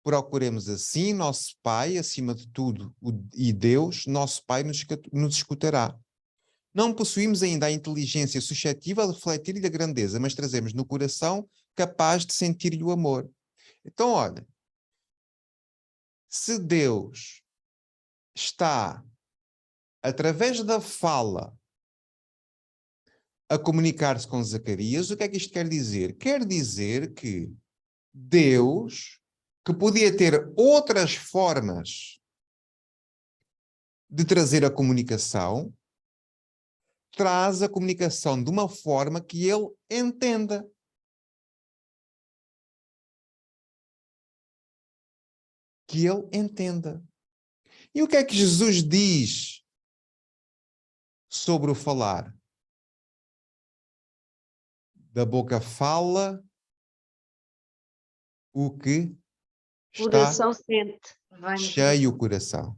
Procuremos assim nosso Pai, acima de tudo, e Deus, nosso Pai, nos escutará. Não possuímos ainda a inteligência suscetível de refletir-lhe a grandeza, mas trazemos no coração capaz de sentir-lhe o amor. Então, olha, se Deus está, através da fala, a comunicar-se com Zacarias, o que é que isto quer dizer? Quer dizer que Deus, que podia ter outras formas de trazer a comunicação, traz a comunicação de uma forma que ele entenda. Que ele entenda. E o que é que Jesus diz sobre o falar? Da boca fala o que está
Coração sente.
cheio o coração.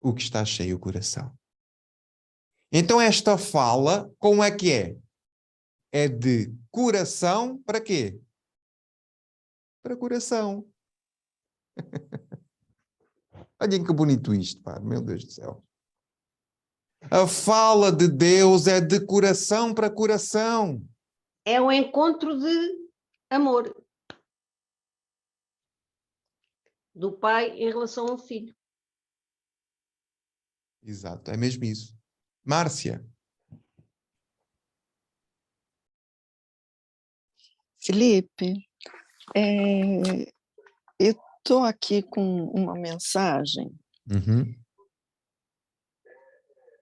O que está cheio o coração. Então esta fala, como é que é? É de coração para quê? Para coração. Olhem que bonito isto, pá. Meu Deus do céu. A fala de Deus é de coração para coração.
É um encontro de amor do pai em relação ao filho.
Exato, é mesmo isso. Márcia.
Felipe, eu estou aqui com uma mensagem,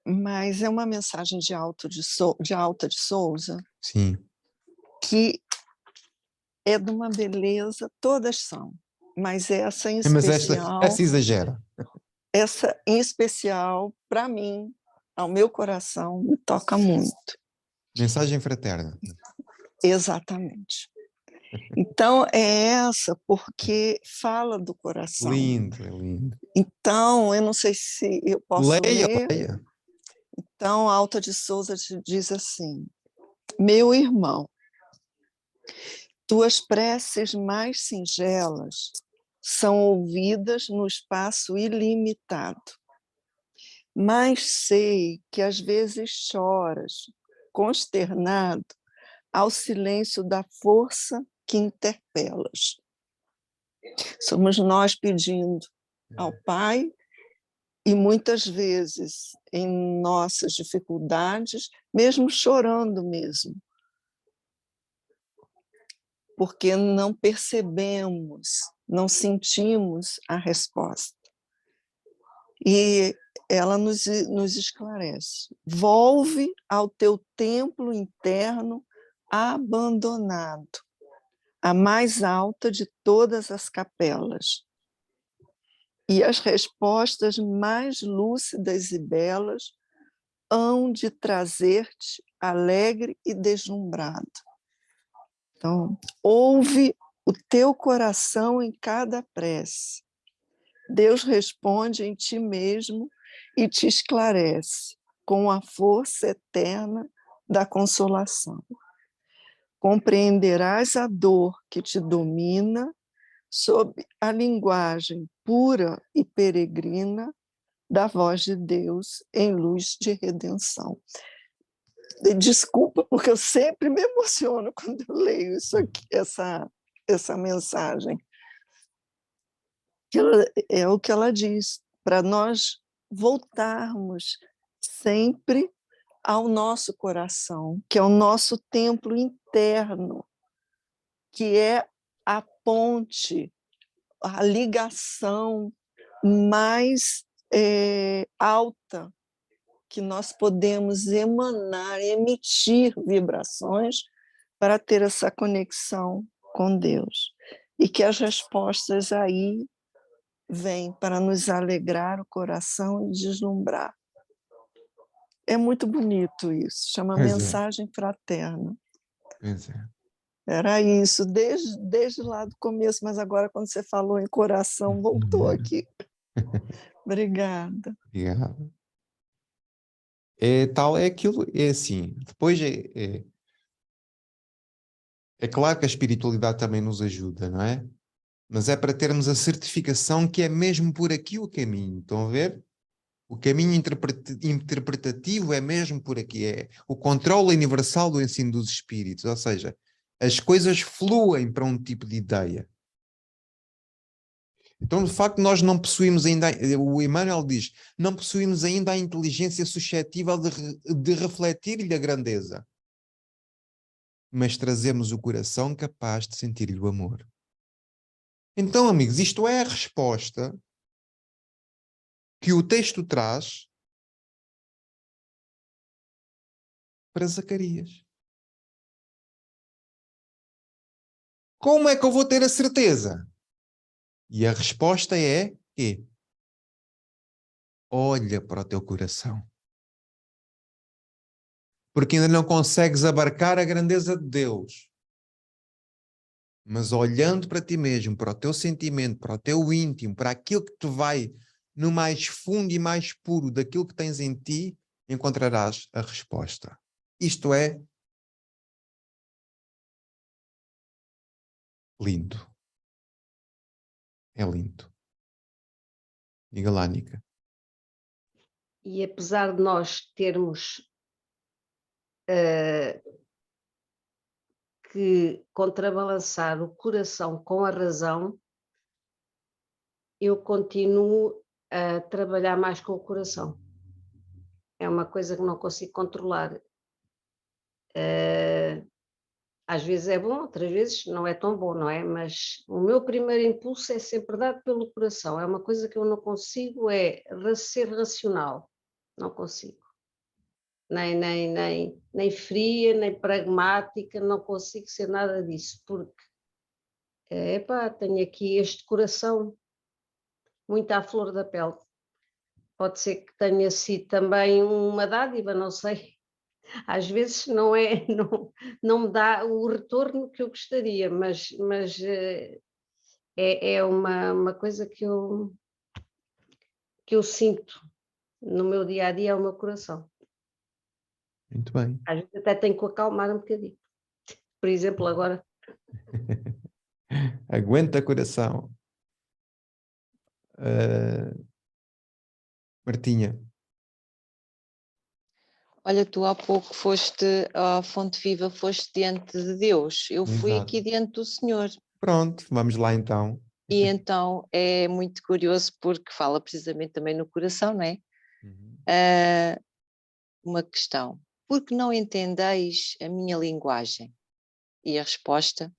mas é uma mensagem de Alta de Souza,
sim,
que é de uma beleza, todas são, mas essa em
mas
especial,
essa exagera.
essa em especial, para mim, ao meu coração, me toca muito.
Mensagem fraterna.
Exatamente. Então, é essa, porque fala do coração.
Lindo, é lindo.
Então, eu não sei se eu posso ler.
Leia.
Então, Alta de Souza diz assim: meu irmão, tuas preces mais singelas são ouvidas no espaço ilimitado, mas sei que às vezes choras, consternado, ao silêncio da força que interpelas. Somos nós pedindo ao Pai, e muitas vezes, em nossas dificuldades, mesmo chorando mesmo, porque não percebemos, não sentimos a resposta. E ela nos esclarece. Volve ao teu templo interno abandonado, a mais alta de todas as capelas. e as respostas mais lúcidas e belas hão de trazer-te alegre e deslumbrado. Então, ouve o teu coração em cada prece. Deus responde em ti mesmo e te esclarece com a força eterna da consolação. Compreenderás a dor que te domina sob a linguagem pura e peregrina da voz de Deus em luz de redenção. Desculpa, porque eu sempre me emociono quando eu leio isso aqui, essa mensagem. É o que ela diz, para nós voltarmos sempre ao nosso coração, que é o nosso templo interno, que é a ponte, a ligação mais alta que nós podemos emanar, emitir vibrações para ter essa conexão com Deus. E que as respostas aí vêm para nos alegrar o coração e deslumbrar. É muito bonito isso, chama mensagem fraterna.
Pois é.
Era isso, desde lá do começo, mas agora quando você falou em coração, voltou aqui. Obrigada.
Obrigado. É aquilo, é assim, depois é claro que a espiritualidade também nos ajuda, não é? Mas é para termos a certificação que é mesmo por aqui o caminho, estão a ver? O caminho interpretativo é mesmo por aqui, é o controle universal do ensino dos espíritos, ou seja, as coisas fluem para um tipo de ideia. Então, de facto, nós não possuímos ainda, o Emmanuel diz, não possuímos ainda a inteligência suscetível de refletir-lhe a grandeza, mas trazemos o coração capaz de sentir-lhe o amor. Então, amigos, isto é a resposta que o texto traz para Zacarias. Como é que eu vou ter a certeza? E a resposta é que olha para o teu coração. Porque ainda não consegues abarcar a grandeza de Deus. Mas olhando para ti mesmo, para o teu sentimento, para o teu íntimo, para aquilo que te vai no mais fundo e mais puro daquilo que tens em ti, encontrarás a resposta. Isto é lindo. É lindo. Diga lá, Nica.
E apesar de nós termos que contrabalançar o coração com a razão, eu continuo a trabalhar mais com o coração. É uma coisa que não consigo controlar. Às vezes é bom, outras vezes não é tão bom, não é? Mas o meu primeiro impulso é sempre dado pelo coração. É uma coisa que eu não consigo, ser racional. Não consigo. Nem fria, nem pragmática, não consigo ser nada disso, porque tenho aqui este coração muito à flor da pele. Pode ser que tenha sido também uma dádiva, não sei. Às vezes não me dá o retorno que eu gostaria, mas é uma coisa que eu sinto no meu dia a dia, é o meu coração.
Muito bem.
Às vezes até tenho que acalmar um bocadinho. Por exemplo, agora.
Aguenta, coração. Martinha.
Olha, tu há pouco foste à Fonte Viva, foste diante de Deus. Eu fui
Exato.
aqui diante do Senhor.
Pronto, vamos lá então.
E então é muito curioso porque fala precisamente também no coração, não é? Uma questão. Por que não entendeis a minha linguagem? E a resposta,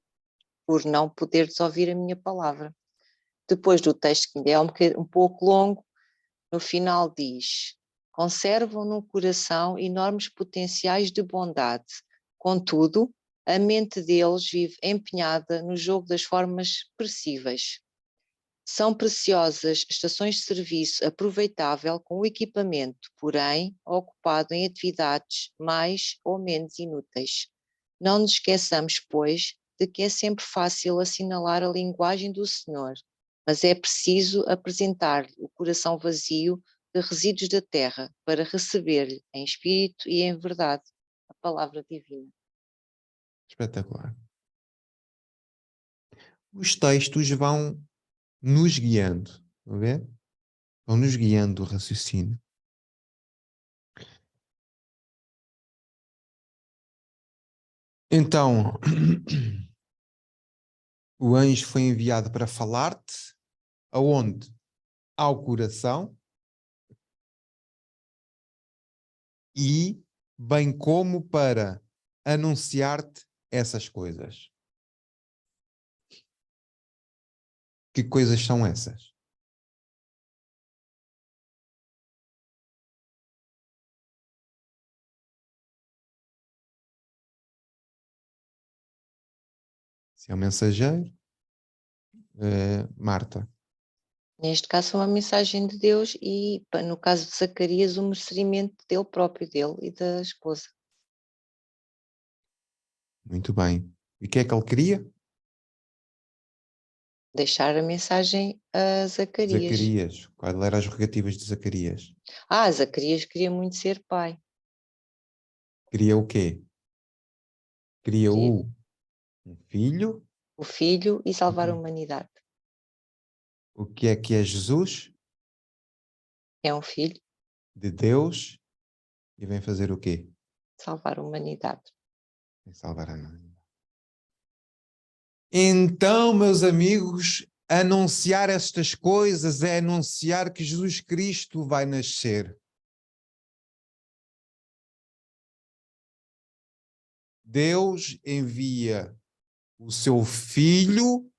por não poderes ouvir a minha palavra. Depois do texto, que ainda é um pouco longo, no final diz: conservam no coração enormes potenciais de bondade, contudo, a mente deles vive empenhada no jogo das formas perecíveis. São preciosas estações de serviço aproveitável com o equipamento, porém ocupado em atividades mais ou menos inúteis. Não nos esqueçamos, pois, de que é sempre fácil assinalar a linguagem do Senhor, mas é preciso apresentar-lhe o coração vazio de resíduos da terra para receber-lhe em espírito e em verdade a palavra divina.
Espetacular. Os textos vão nos guiando, estão a ver? Vão nos guiando o raciocínio. Então, o anjo foi enviado para falar-te, aonde? Ao coração, e bem como para anunciar-te essas coisas. Que coisas são essas? Se é o mensageiro, Marta.
Neste caso foi uma mensagem de Deus e, no caso de Zacarias, o merecimento dele próprio, dele e da esposa.
Muito bem. E o que é que ele queria?
Deixar a mensagem a Zacarias.
Zacarias. Quais eram as rogativas de Zacarias?
Zacarias queria muito ser pai.
Queria o quê? Queria um filho.
O filho e salvar a humanidade.
O que é Jesus?
É um filho.
De Deus. E vem fazer o quê?
Salvar a humanidade.
Vem salvar a humanidade. Então, meus amigos, anunciar estas coisas é anunciar que Jesus Cristo vai nascer. Deus envia o seu Filho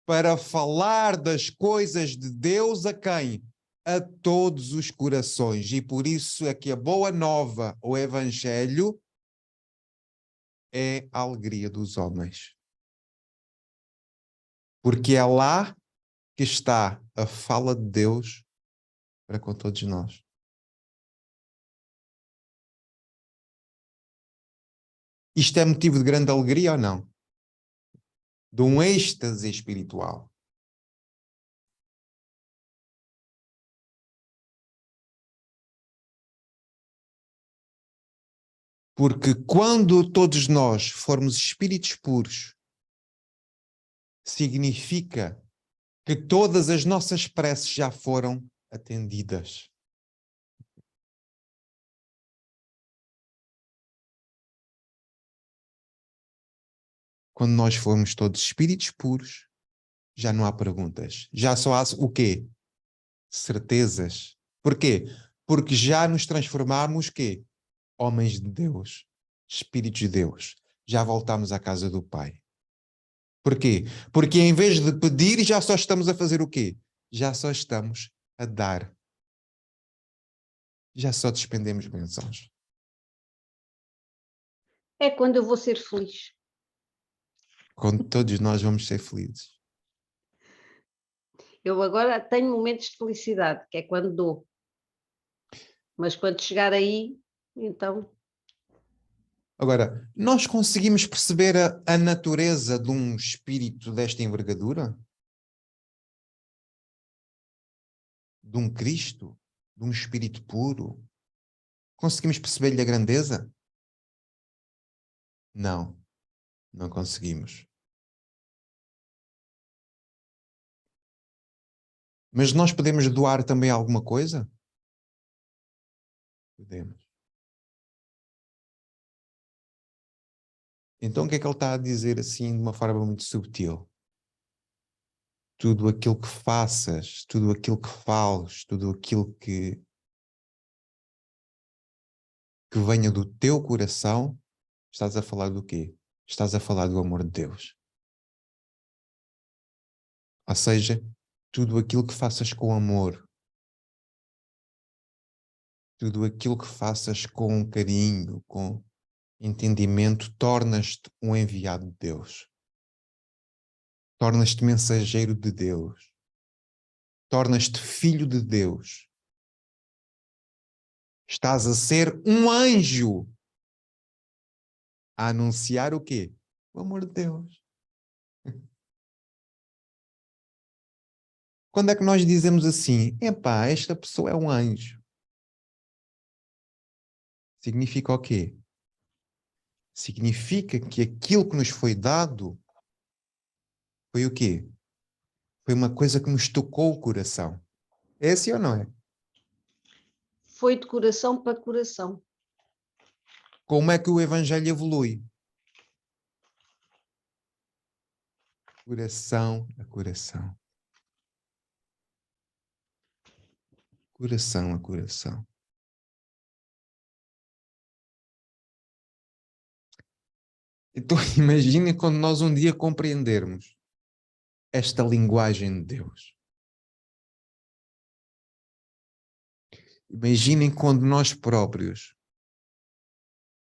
para falar das coisas de Deus a quem? A todos os corações. E por isso é que a boa nova, o Evangelho, é a alegria dos homens. Porque é lá que está a fala de Deus para com todos nós. Isto é motivo de grande alegria ou não? De um êxtase espiritual. Porque quando todos nós formos espíritos puros, significa que todas as nossas preces já foram atendidas. Quando nós formos todos espíritos puros, já não há perguntas. Já só há o quê? Certezas. Porquê? Porque já nos transformamos quê? Homens de Deus, espíritos de Deus. Já voltamos à casa do Pai. Porquê? Porque em vez de pedir, já só estamos a fazer o quê? Já só estamos a dar. Já só despendemos bênçãos.
É quando eu vou ser feliz.
Quando todos nós vamos ser felizes.
Eu agora tenho momentos de felicidade, que é quando dou. Mas quando chegar aí, então...
Agora, nós conseguimos perceber a natureza de um espírito desta envergadura? De um Cristo? De um espírito puro? Conseguimos perceber-lhe a grandeza? Não, não conseguimos. Mas nós podemos doar também alguma coisa? Podemos. Então o que é que ele está a dizer assim de uma forma muito subtil? Tudo aquilo que faças, tudo aquilo que fales, tudo aquilo que venha do teu coração, estás a falar do quê? Estás a falar do amor de Deus. Ou seja, tudo aquilo que faças com amor, tudo aquilo que faças com carinho, com entendimento, tornas-te um enviado de Deus. Tornas-te mensageiro de Deus. tornas-te filho de Deus. Estás a ser um anjo a anunciar o quê? O amor de Deus. Quando é que nós dizemos assim, epá, esta pessoa é um anjo? Significa o quê? Significa que aquilo que nos foi dado foi o quê? Foi uma coisa que nos tocou o coração. É assim ou não é?
Foi de coração para coração.
Como é que o Evangelho evolui? Coração a coração. Coração a coração. Então, imaginem quando nós um dia compreendermos esta linguagem de Deus. Imaginem quando nós próprios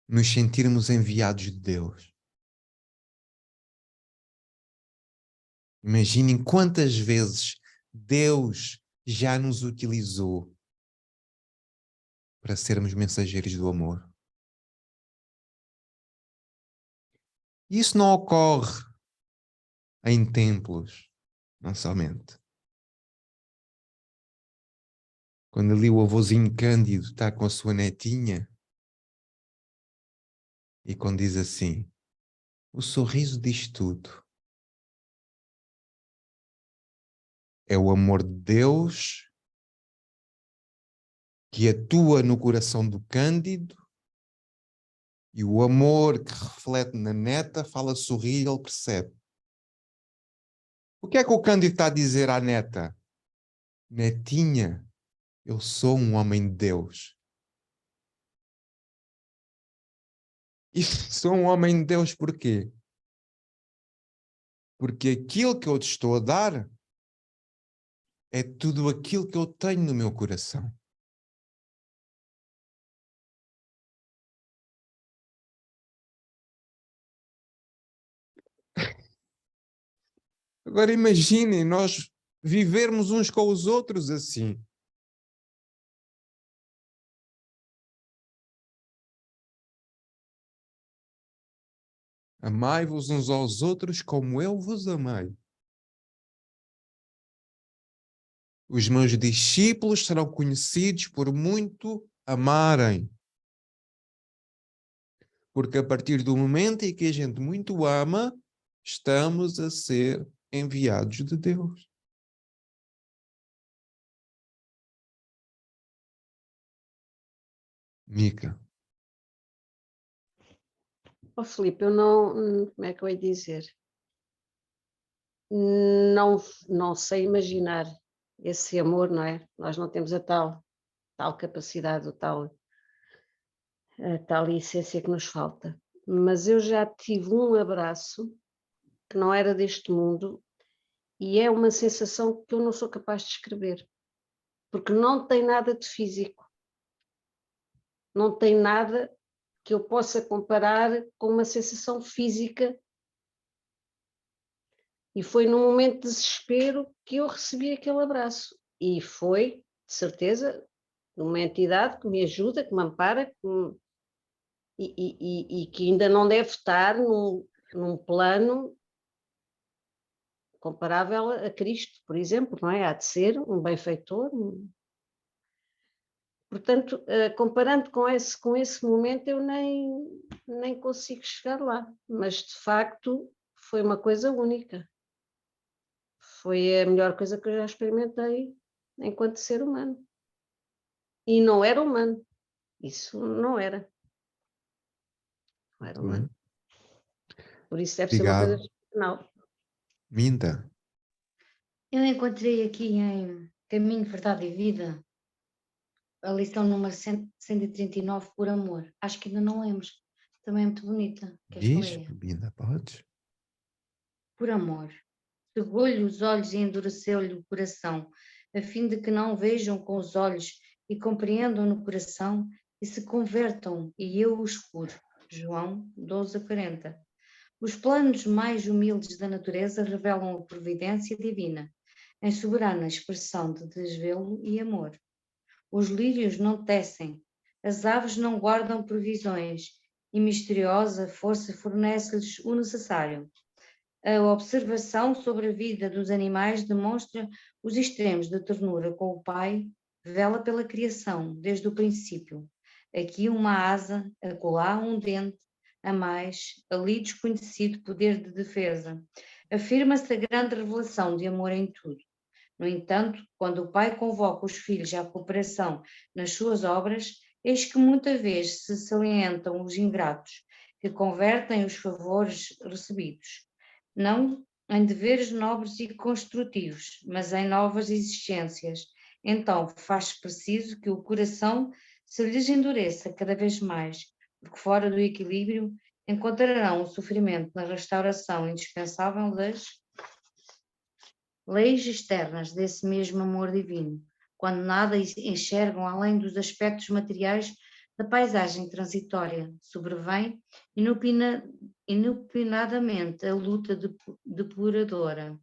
nos sentirmos enviados de Deus. Imaginem quantas vezes Deus já nos utilizou para sermos mensageiros do amor. Isso não ocorre em templos, não somente. Quando ali o avôzinho Cândido está com a sua netinha e quando diz assim, o sorriso diz tudo. É o amor de Deus que atua no coração do Cândido e o amor que reflete na neta fala sorrir e ele percebe. O que é que o Cândido está a dizer à neta? Netinha, eu sou um homem de Deus. E sou um homem de Deus por quê? Porque aquilo que eu te estou a dar é tudo aquilo que eu tenho no meu coração. Agora imaginem nós vivermos uns com os outros assim. Amai-vos uns aos outros como eu vos amei. Os meus discípulos serão conhecidos por muito amarem. Porque a partir do momento em que a gente muito ama, estamos a ser enviados de Deus. Mica.
Oh, Filipe, eu não, como é que eu ia dizer? Não sei imaginar esse amor, não é? Nós não temos a tal capacidade, a tal essência que nos falta. Mas eu já tive um abraço que não era deste mundo e é uma sensação que eu não sou capaz de descrever, porque não tem nada de físico, não tem nada que eu possa comparar com uma sensação física. E foi num momento de desespero que eu recebi aquele abraço. E foi, de certeza, uma entidade que me ajuda, que me ampara, e que ainda não deve estar num plano comparável a Cristo, por exemplo, não é? Há de ser um benfeitor. Portanto, comparando com esse momento, eu nem consigo chegar lá. Mas, de facto, foi uma coisa única. Foi a melhor coisa que eu já experimentei enquanto ser humano. E não era humano. Isso não era. Não era humano. Por isso deve ser uma coisa
Obrigado.
excepcional.
Minda.
Eu encontrei aqui em Caminho, Verdade e Vida a lição número 139, Por Amor. Acho que ainda não lemos. Também é muito bonita. Queres que
Diz,
leia?
Minda, podes?
Por amor. Cegou-lhe os olhos e endureceu-lhe o coração, a fim de que não vejam com os olhos e compreendam no coração e se convertam, e eu os curo. João 12:40. Os planos mais humildes da natureza revelam a providência divina. em soberana expressão de desvelo e amor. Os lírios não tecem, as aves não guardam provisões, e misteriosa força fornece-lhes o necessário. A observação sobre a vida dos animais demonstra os extremos de ternura com o Pai, vela pela criação, desde o princípio. Aqui uma asa, acolá um dente, a mais, ali desconhecido poder de defesa. Afirma-se a grande revelação de amor em tudo. No entanto, quando o Pai convoca os filhos à cooperação nas suas obras, eis que muitas vezes se salientam os ingratos, que convertem os favores recebidos, não em deveres nobres e construtivos, mas em novas existências. Então faz preciso que o coração se lhes endureça cada vez mais, porque fora do equilíbrio encontrarão o sofrimento na restauração indispensável das leis externas desse mesmo amor divino, quando nada enxergam além dos aspectos materiais da paisagem transitória, sobrevém inopinadamente a luta depuradora.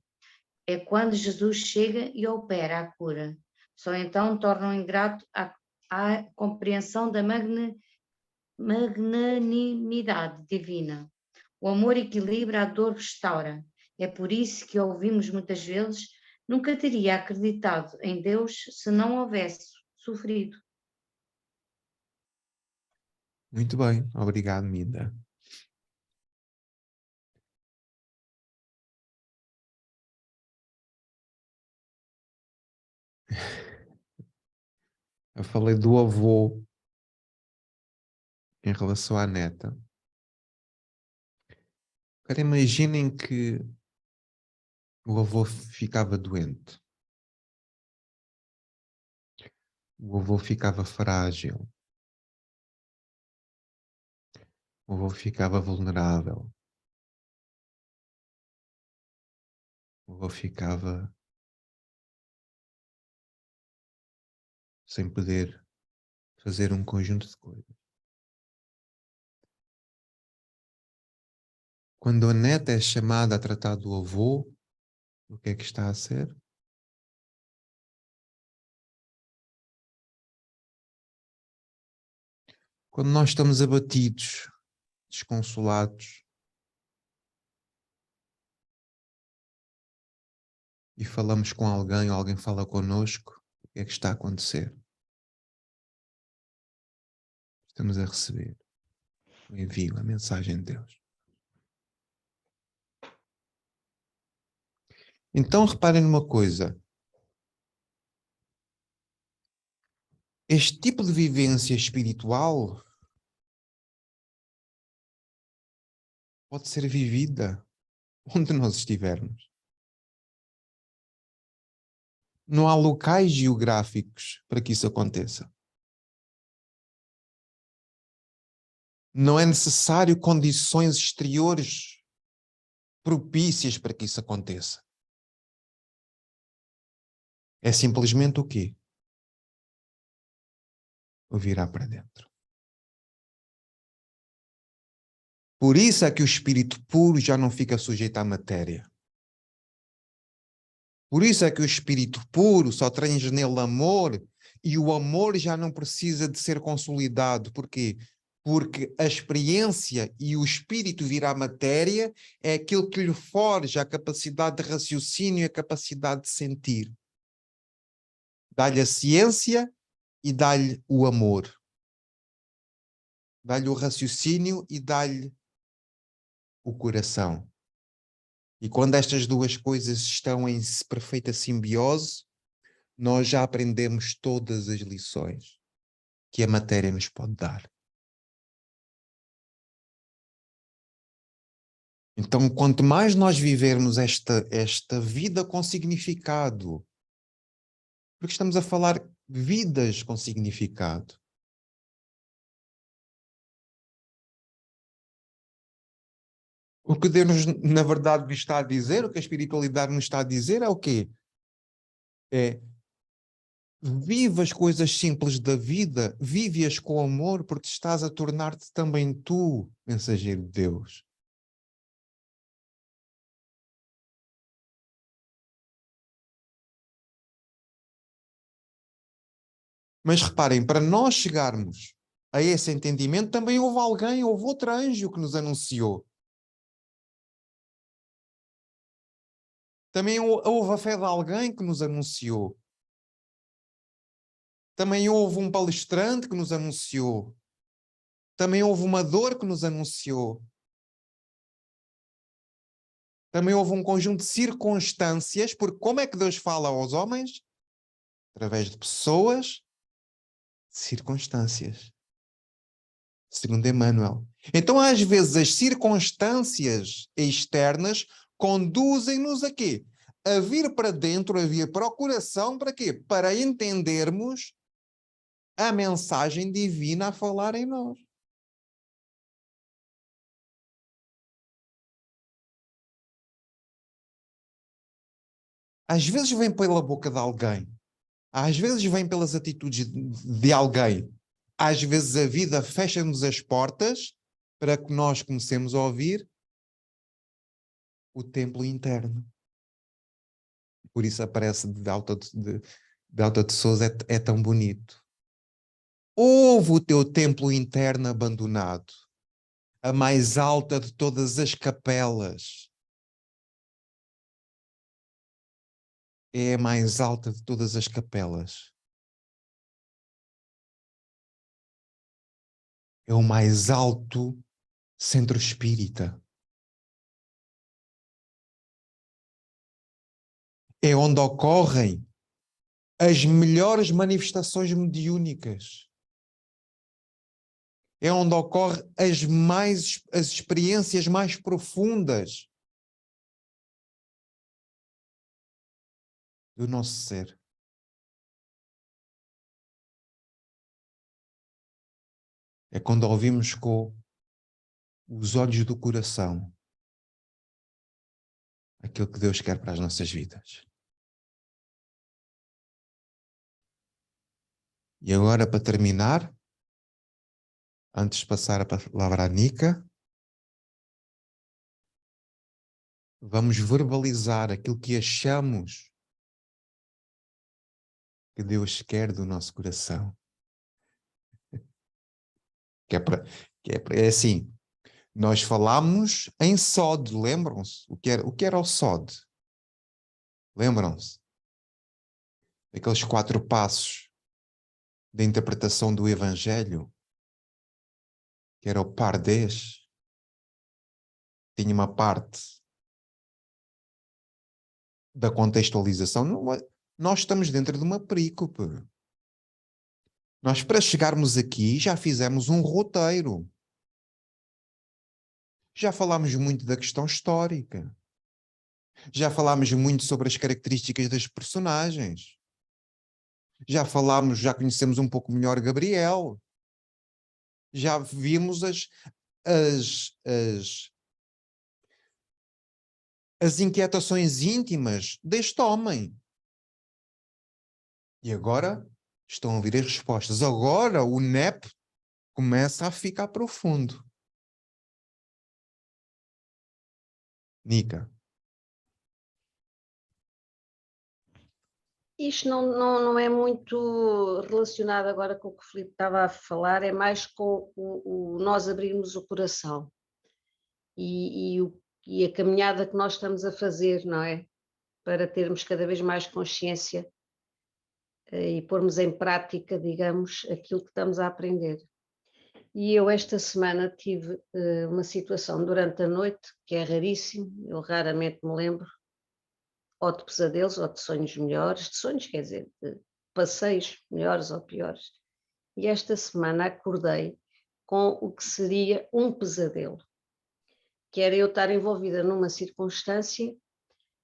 É quando Jesus chega e opera a cura. Só então tornam ingrato a compreensão da magnanimidade divina. O amor equilibra, a dor restaura. É por isso que ouvimos muitas vezes: nunca teria acreditado em Deus se não houvesse sofrido.
Muito bem, obrigado, Mida. Eu falei do avô em relação à neta. Agora imaginem que o avô ficava doente. O avô ficava frágil. O avô ficava vulnerável. O avô ficava sem poder fazer um conjunto de coisas. Quando a neta é chamada a tratar do avô, o que é que está a ser? Quando nós estamos abatidos, desconsolados, e falamos com alguém, ou alguém fala connosco, o que é que está a acontecer? Estamos a receber o envio, a mensagem de Deus. Então reparem numa coisa. Este tipo de vivência espiritual pode ser vivida onde nós estivermos. Não há locais geográficos para que isso aconteça. Não é necessário condições exteriores propícias para que isso aconteça. É simplesmente o quê? O virar para dentro. Por isso é que o espírito puro já não fica sujeito à matéria. Por isso é que o espírito puro só traz nele amor, e o amor já não precisa de ser consolidado. Por quê? Porque a experiência e o espírito virar matéria é aquilo que lhe forja a capacidade de raciocínio e a capacidade de sentir. Dá-lhe a ciência e dá-lhe o amor. Dá-lhe o raciocínio e dá-lhe o coração. E quando estas duas coisas estão em perfeita simbiose, nós já aprendemos todas as lições que a matéria nos pode dar. Então, quanto mais nós vivermos esta vida com significado, porque estamos a falar vidas com significado, o que Deus, na verdade, nos está a dizer, o que a espiritualidade nos está a dizer é o quê? É: viva as coisas simples da vida, vive-as com amor, porque estás a tornar-te também tu mensageiro de Deus. Mas reparem, para nós chegarmos a esse entendimento, também houve alguém, houve outro anjo que nos anunciou. Também houve a fé de alguém que nos anunciou. Também houve um palestrante que nos anunciou. Também houve uma dor que nos anunciou. Também houve um conjunto de circunstâncias, porque como é que Deus fala aos homens? Através de pessoas, circunstâncias. Segundo Emmanuel. Então, às vezes, as circunstâncias externas conduzem-nos a quê? A vir para dentro, a vir para o coração, para quê? Para entendermos a mensagem divina a falar em nós. Às vezes vem pela boca de alguém, às vezes vem pelas atitudes de alguém, às vezes a vida fecha-nos as portas para que nós comecemos a ouvir o templo interno. Por isso aparece de Alta de Sousa, é tão bonito. Ouve o teu templo interno abandonado, a mais alta de todas as capelas. É a mais alta de todas as capelas. É o mais alto centro espírita. É onde ocorrem as melhores manifestações mediúnicas. É onde ocorrem as experiências mais profundas do nosso ser. É quando ouvimos com os olhos do coração aquilo que Deus quer para as nossas vidas. E agora, para terminar, antes de passar a palavra à Nica, vamos verbalizar aquilo que achamos que Deus quer do nosso coração. É assim, nós falámos em SOD, lembram-se? O que era o SOD? Lembram-se? Aqueles 4 passos da interpretação do Evangelho, que era o Pardês, tinha uma parte da contextualização. Nós estamos dentro de uma perícope. Nós, para chegarmos aqui, já fizemos um roteiro. Já falámos muito da questão histórica. Já falámos muito sobre as características das personagens. Já conhecemos um pouco melhor Gabriel. Já vimos as inquietações íntimas deste homem. E agora estão a vir as respostas. Agora o NEP começa a ficar profundo. Nica.
Isto não é muito relacionado agora com o que o Filipe estava a falar, é mais com o nós abrirmos o coração e a caminhada que nós estamos a fazer, não é? Para termos cada vez mais consciência e pormos em prática, digamos, aquilo que estamos a aprender. E eu esta semana tive uma situação durante a noite, que é raríssimo, eu raramente me lembro, ou de pesadelos, ou de sonhos melhores, de sonhos, quer dizer, de passeios melhores ou piores. E esta semana acordei com o que seria um pesadelo, que era eu estar envolvida numa circunstância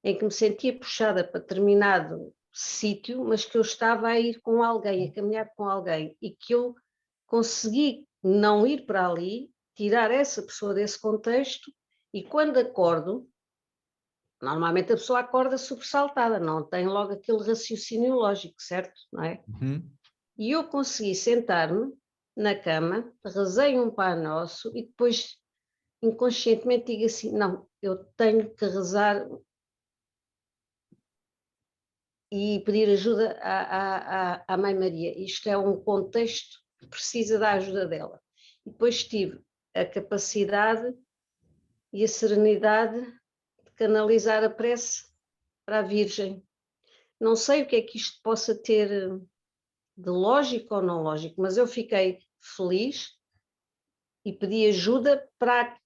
em que me sentia puxada para determinado sítio, mas que eu estava a ir com alguém, a caminhar com alguém, e que eu consegui não ir para ali, tirar essa pessoa desse contexto, e quando acordo, normalmente a pessoa acorda sobressaltada, não tem logo aquele raciocínio lógico, certo? Não é?
Uhum.
E eu consegui sentar-me na cama, rezei um Pai Nosso e depois inconscientemente digo assim, não, eu tenho que rezar e pedir ajuda à Mãe Maria. Isto é um contexto que precisa da ajuda dela. E depois tive a capacidade e a serenidade de canalizar a prece para a Virgem. Não sei o que é que isto possa ter de lógico ou não lógico, mas eu fiquei feliz e pedi ajuda para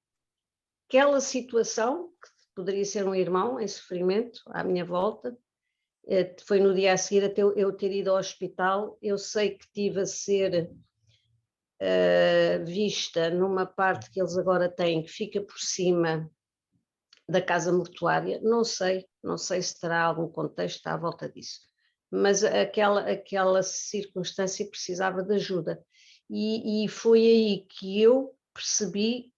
aquela situação, que poderia ser um irmão em sofrimento à minha volta. Foi no dia a seguir até eu ter ido ao hospital. Eu sei que estive a ser vista numa parte que eles agora têm, que fica por cima da casa mortuária. Não sei se terá algum contexto à volta disso, mas aquela circunstância precisava de ajuda. E foi aí que eu percebi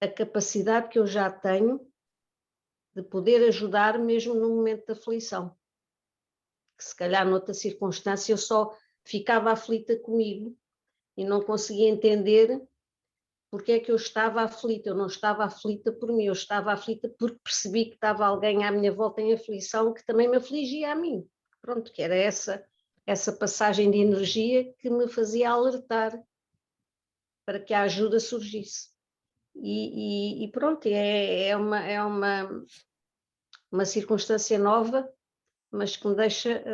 a capacidade que eu já tenho de poder ajudar mesmo num momento de aflição. Que se calhar noutra circunstância eu só ficava aflita comigo e não conseguia entender porque é que eu estava aflita. Eu não estava aflita por mim, eu estava aflita porque percebi que estava alguém à minha volta em aflição que também me afligia a mim. Pronto, que era essa passagem de energia que me fazia alertar para que a ajuda surgisse. E pronto, é uma circunstância nova, mas que me deixa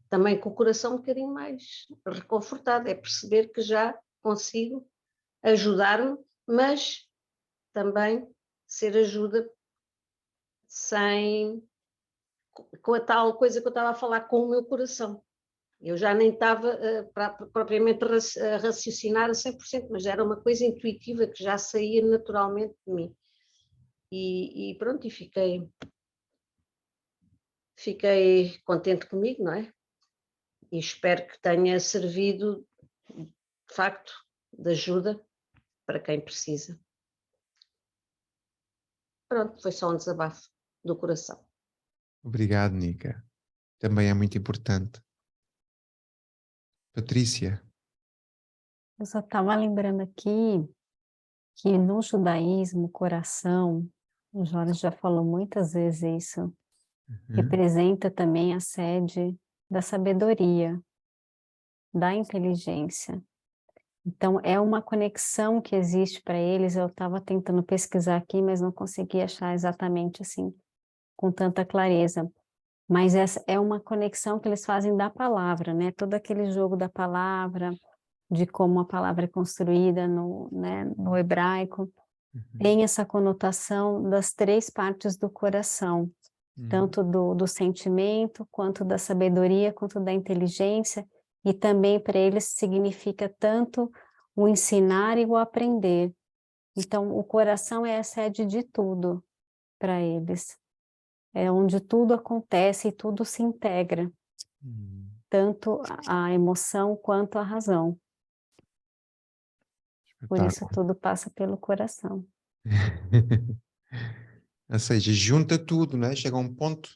também com o coração um bocadinho mais reconfortado. É perceber que já consigo ajudar-me, mas também ser ajuda com a tal coisa que eu estava a falar, com o meu coração. Eu já nem estava propriamente a raciocinar a 100%, mas era uma coisa intuitiva que já saía naturalmente de mim. E pronto, e fiquei contente comigo, não é? E espero que tenha servido, de facto, de ajuda para quem precisa. Pronto, foi só um desabafo do coração.
Obrigado, Nica. Também é muito importante. Patrícia.
Eu só estava lembrando aqui que no judaísmo, o coração, o Jorge já falou muitas vezes isso, representa também a sede da sabedoria, da inteligência. Então, é uma conexão que existe para eles. Eu estava tentando pesquisar aqui, mas não consegui achar exatamente assim, com tanta clareza. Mas essa é uma conexão que eles fazem da palavra, né? Todo aquele jogo da palavra, de como a palavra é construída no hebraico, tem essa conotação das três partes do coração, tanto do sentimento, quanto da sabedoria, quanto da inteligência, e também para eles significa tanto o ensinar e o aprender. Então, o coração é a sede de tudo para eles. É onde tudo acontece e tudo se integra, tanto a emoção quanto a razão. Por isso tudo passa pelo coração.
Ou seja, junta tudo, né? Chega a um ponto,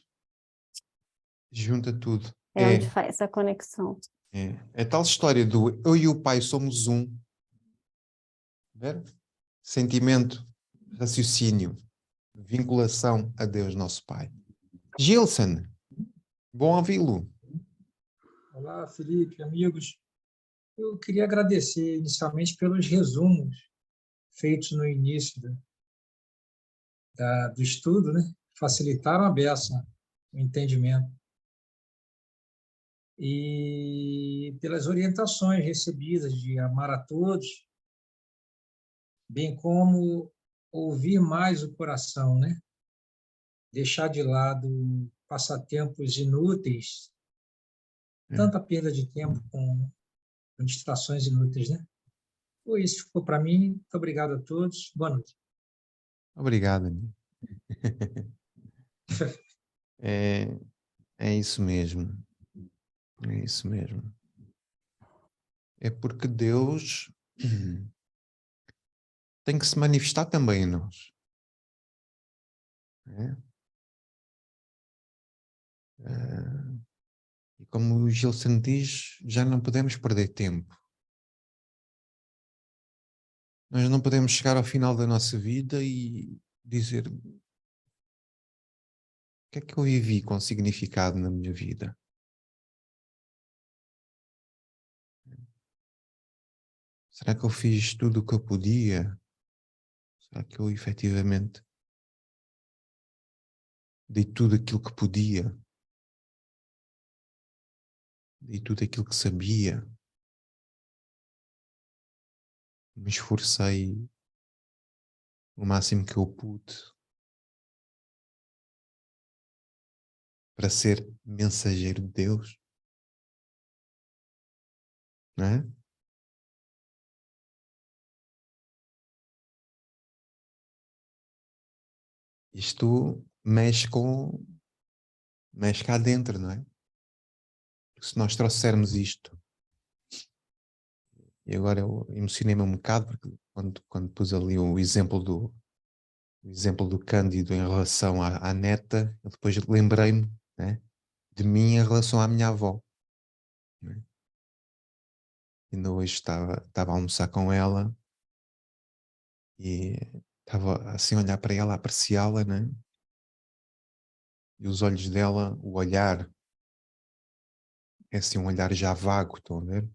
junta tudo.
É onde faz essa conexão.
É tal história do eu e o pai somos um. Ver? Sentimento, raciocínio, vinculação a Deus, nosso Pai. Gilson, bom ouvi-lo.
Olá, Felipe, amigos. Eu queria agradecer inicialmente pelos resumos feitos no início do estudo, né? Facilitaram a beça, o entendimento. E pelas orientações recebidas de amar a todos, bem como ouvir mais o coração, né? Deixar de lado passatempos inúteis, tanta perda de tempo com distrações inúteis, né? Isso ficou para mim. Muito obrigado a todos. Boa noite.
Obrigado, amigo. É isso mesmo. É isso mesmo. É porque Deus tem que se manifestar também em nós. E como o Gilson diz, já não podemos perder tempo. Nós não podemos chegar ao final da nossa vida e dizer que é que eu vivi com significado na minha vida? Será que eu fiz tudo o que eu podia? Será que eu efetivamente dei tudo aquilo que podia? Dei tudo aquilo que sabia? Me esforcei o máximo que eu pude para ser mensageiro de Deus? Não é? Isto mexe cá dentro, não é? Se nós trouxermos isto, e agora eu emocionei-me um bocado, porque quando pus ali o exemplo do Cândido em relação à neta, eu depois lembrei-me, né, de mim em relação à minha avó. Né? Ainda hoje estava a almoçar com ela e estava assim a olhar para ela, a apreciá-la, né? E os olhos dela, o olhar, é assim um olhar já vago, estão a ver?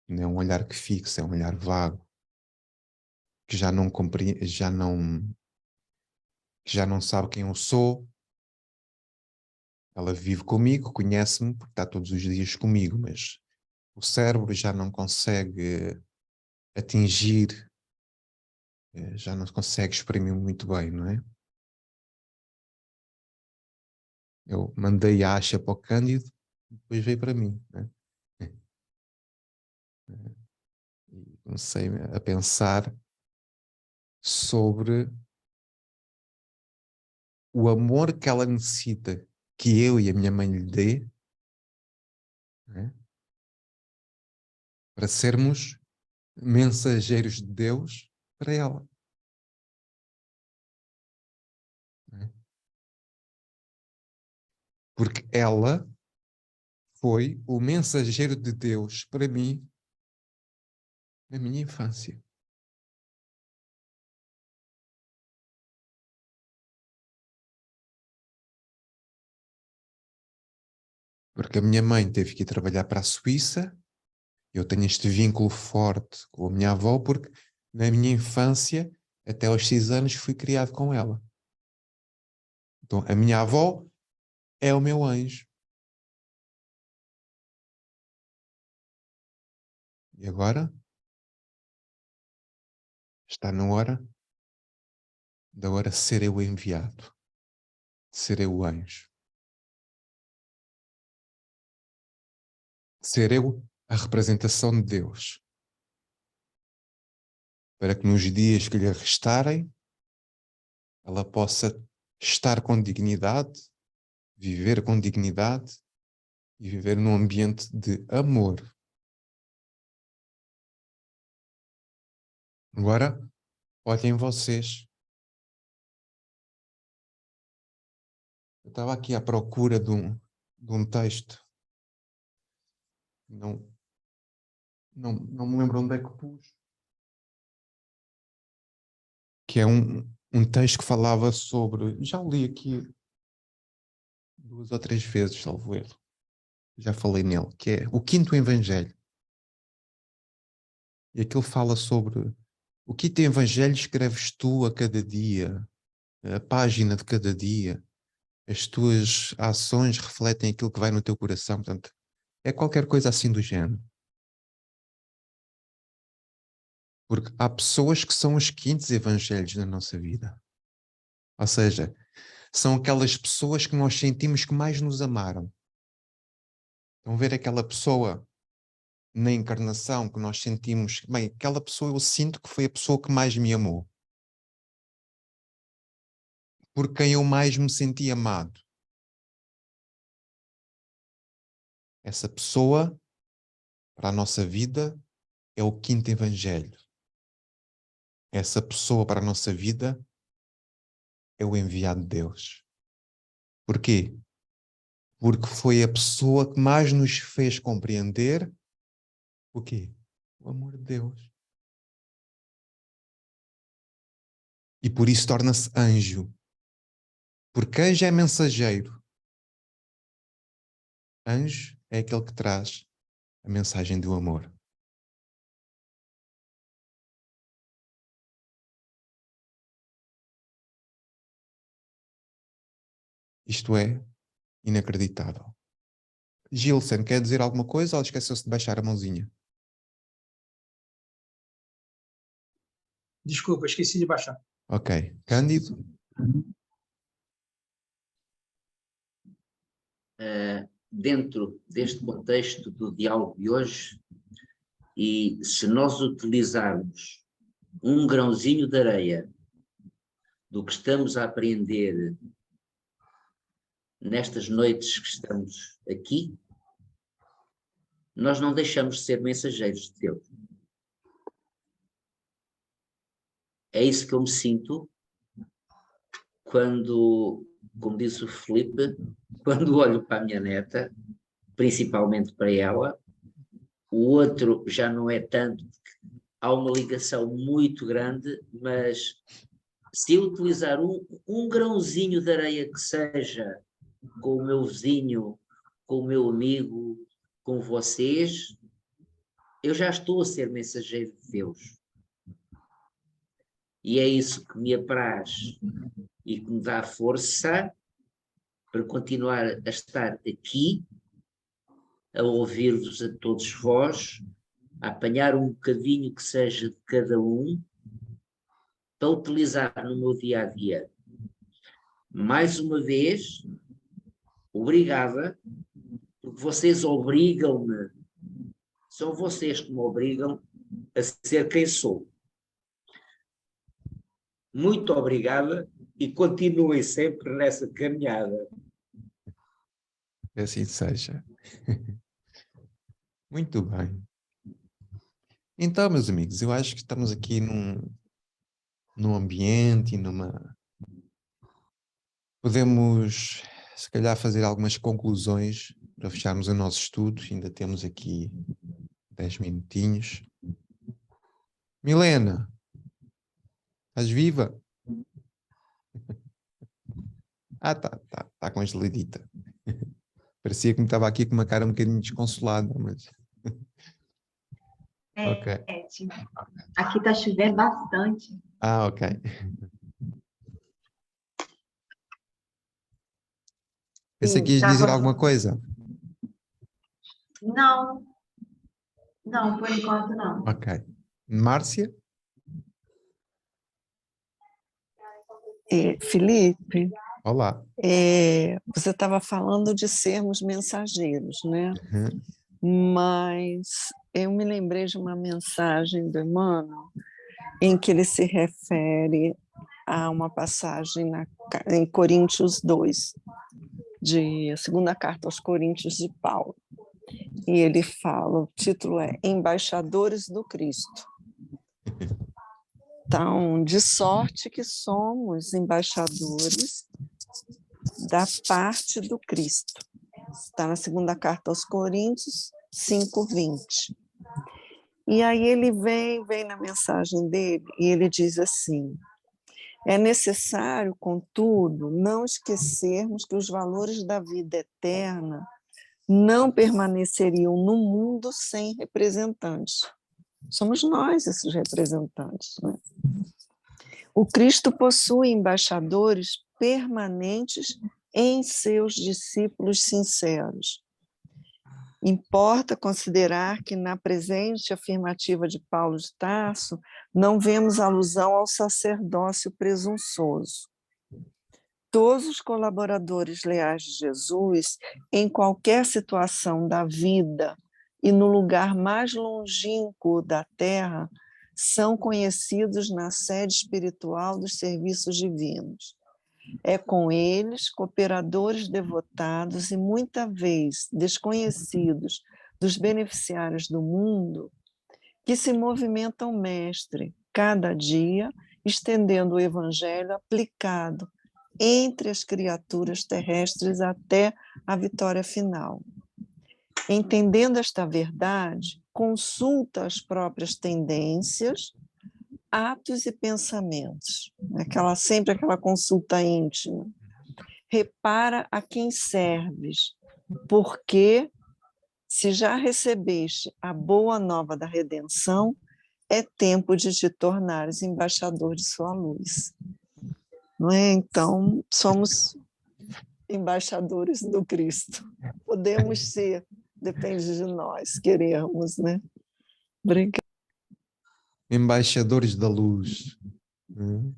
Não é um olhar que fixa, é um olhar vago, que já não compreende, que já não sabe quem eu sou. Ela vive comigo, conhece-me, porque está todos os dias comigo, mas o cérebro já não consegue atingir, já não consegue exprimir muito bem, não é? Eu mandei a acha para o Cândido, depois veio para mim, né? E comecei a pensar sobre o amor que ela necessita que eu e a minha mãe lhe dê, né? Para sermos mensageiros de Deus para ela. Né? Porque ela foi o mensageiro de Deus para mim na minha infância. Porque a minha mãe teve que ir trabalhar para a Suíça. Eu tenho este vínculo forte com a minha avó porque na minha infância, até aos 6 anos, fui criado com ela. Então, a minha avó é o meu anjo. E agora está na hora da hora ser eu enviado, ser eu o anjo. Ser eu a representação de Deus. Para que nos dias que lhe restarem, ela possa estar com dignidade, viver com dignidade e viver num ambiente de amor. Agora, olhem vocês. Eu estava aqui à procura de um texto. Não me lembro onde é que pus. Que é um texto que falava sobre... Já o li aqui 2 ou 3 vezes, salvo erro. Já falei nele. Que é o 5º Evangelho. E aquilo fala sobre... O 5º Evangelho escreves tu a cada dia. A página de cada dia. As tuas ações refletem aquilo que vai no teu coração. Portanto, é qualquer coisa assim do género. Porque há pessoas que são os 5º evangelhos na nossa vida. Ou seja, são aquelas pessoas que nós sentimos que mais nos amaram. Então, ver aquela pessoa na encarnação que nós sentimos, bem, aquela pessoa eu sinto que foi a pessoa que mais me amou. Por quem eu mais me senti amado. Essa pessoa, para a nossa vida, é o 5º evangelho. Essa pessoa para a nossa vida é o enviado de Deus. Porquê? Porque foi a pessoa que mais nos fez compreender o quê? O amor de Deus. E por isso torna-se anjo. Porque anjo é mensageiro. Anjo é aquele que traz a mensagem do amor. Isto é inacreditável. Gilson, quer dizer alguma coisa ou esqueceu-se de baixar a mãozinha?
Desculpa, esqueci de baixar.
Ok. Cândido?
Dentro deste contexto do diálogo de hoje, e se nós utilizarmos um grãozinho de areia do que estamos a aprender nestas noites que estamos aqui, nós não deixamos de ser mensageiros de Deus. É isso que eu me sinto quando, como disse o Filipe, quando olho para a minha neta, principalmente para ela. O outro já não é tanto, porque há uma ligação muito grande, mas se eu utilizar um grãozinho de areia que seja com o meu vizinho, com o meu amigo, com vocês, eu já estou a ser mensageiro de Deus. E é isso que me apraz e que me dá força para continuar a estar aqui, a ouvir-vos a todos vós, a apanhar um bocadinho que seja de cada um, para utilizar no meu dia-a-dia. Mais uma vez, obrigada, porque vocês obrigam-me, são vocês que me obrigam a ser quem sou. Muito obrigada e continuem sempre nessa caminhada.
Que assim seja. Muito bem. Então, meus amigos, eu acho que estamos aqui num ambiente, podemos, se calhar, fazer algumas conclusões para fecharmos o nosso estudo. Ainda temos aqui 10 minutinhos. Milena, estás viva? Tá congeladita. Parecia que me estava aqui com uma cara um bocadinho desconsolada, mas... Ok.
Aqui está chovendo bastante.
Ah, ok. Pensei que ias dizer alguma coisa.
Não, por enquanto não.
Ok. Márcia?
Felipe,
Olá.
você estava falando de sermos mensageiros, né?
Uhum.
Mas eu me lembrei de uma mensagem do Emmanuel em que ele se refere a uma passagem em Coríntios 2, a segunda carta aos Coríntios de Paulo. E ele fala, o título é Embaixadores do Cristo. Então, de sorte que somos embaixadores da parte do Cristo. Está na segunda carta aos Coríntios 5:20. E aí ele vem na mensagem dele e ele diz assim: é necessário, contudo, não esquecermos que os valores da vida eterna não permaneceriam no mundo sem representantes. Somos nós esses representantes, né? O Cristo possui embaixadores permanentes em seus discípulos sinceros. Importa considerar que na presente afirmativa de Paulo de Tarso não vemos alusão ao sacerdócio presunçoso. Todos os colaboradores leais de Jesus, em qualquer situação da vida e no lugar mais longínquo da terra, são conhecidos na sede espiritual dos serviços divinos. É com eles, cooperadores devotados e muita vez desconhecidos dos beneficiários do mundo, que se movimenta o Mestre, cada dia, estendendo o Evangelho aplicado entre as criaturas terrestres até a vitória final. Entendendo esta verdade, consulta as próprias tendências, atos e pensamentos, sempre aquela consulta íntima, repara a quem serves, porque se já recebeste a boa nova da redenção, é tempo de te tornares embaixador de sua luz. Não é? Então, somos embaixadores do Cristo. Podemos ser, depende de nós, queremos, né? Obrigada.
Embaixadores da luz, né?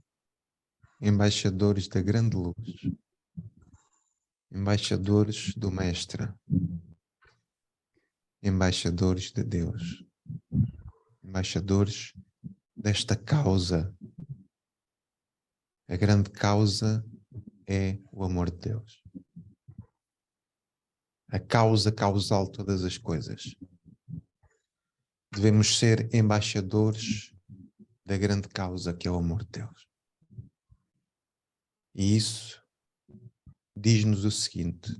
Embaixadores da grande luz, embaixadores do Mestre, embaixadores de Deus, embaixadores desta causa. A grande causa é o amor de Deus. A causa causal de todas as coisas. Devemos ser embaixadores da grande causa que é o amor de Deus. E isso diz-nos o seguinte: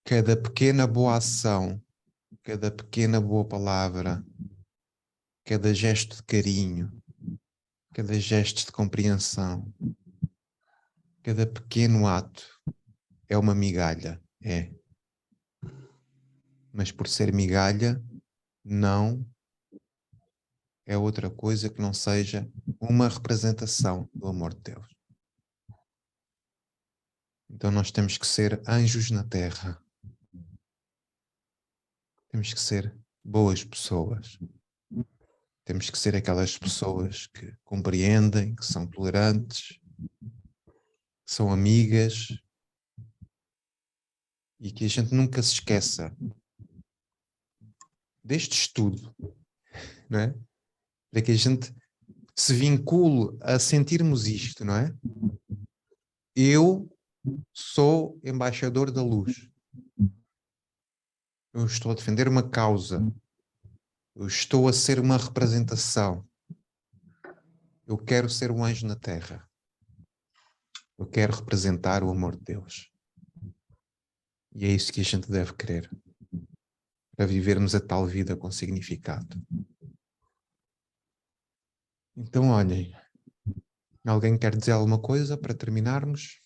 cada pequena boa ação, cada pequena boa palavra, cada gesto de carinho, cada gesto de compreensão, cada pequeno ato é uma migalha, é. Mas por ser migalha, não é outra coisa que não seja uma representação do amor de Deus. Então nós temos que ser anjos na terra. Temos que ser boas pessoas. Temos que ser aquelas pessoas que compreendem, que são tolerantes, que são amigas e que a gente nunca se esqueça deste estudo, não é? Para que a gente se vincule a sentirmos isto, não é? Eu sou embaixador da luz. Eu estou a defender uma causa. Eu estou a ser uma representação. Eu quero ser um anjo na terra. Eu quero representar o amor de Deus. E é isso que a gente deve querer, para vivermos a tal vida com significado. Então, olhem, alguém quer dizer alguma coisa para terminarmos?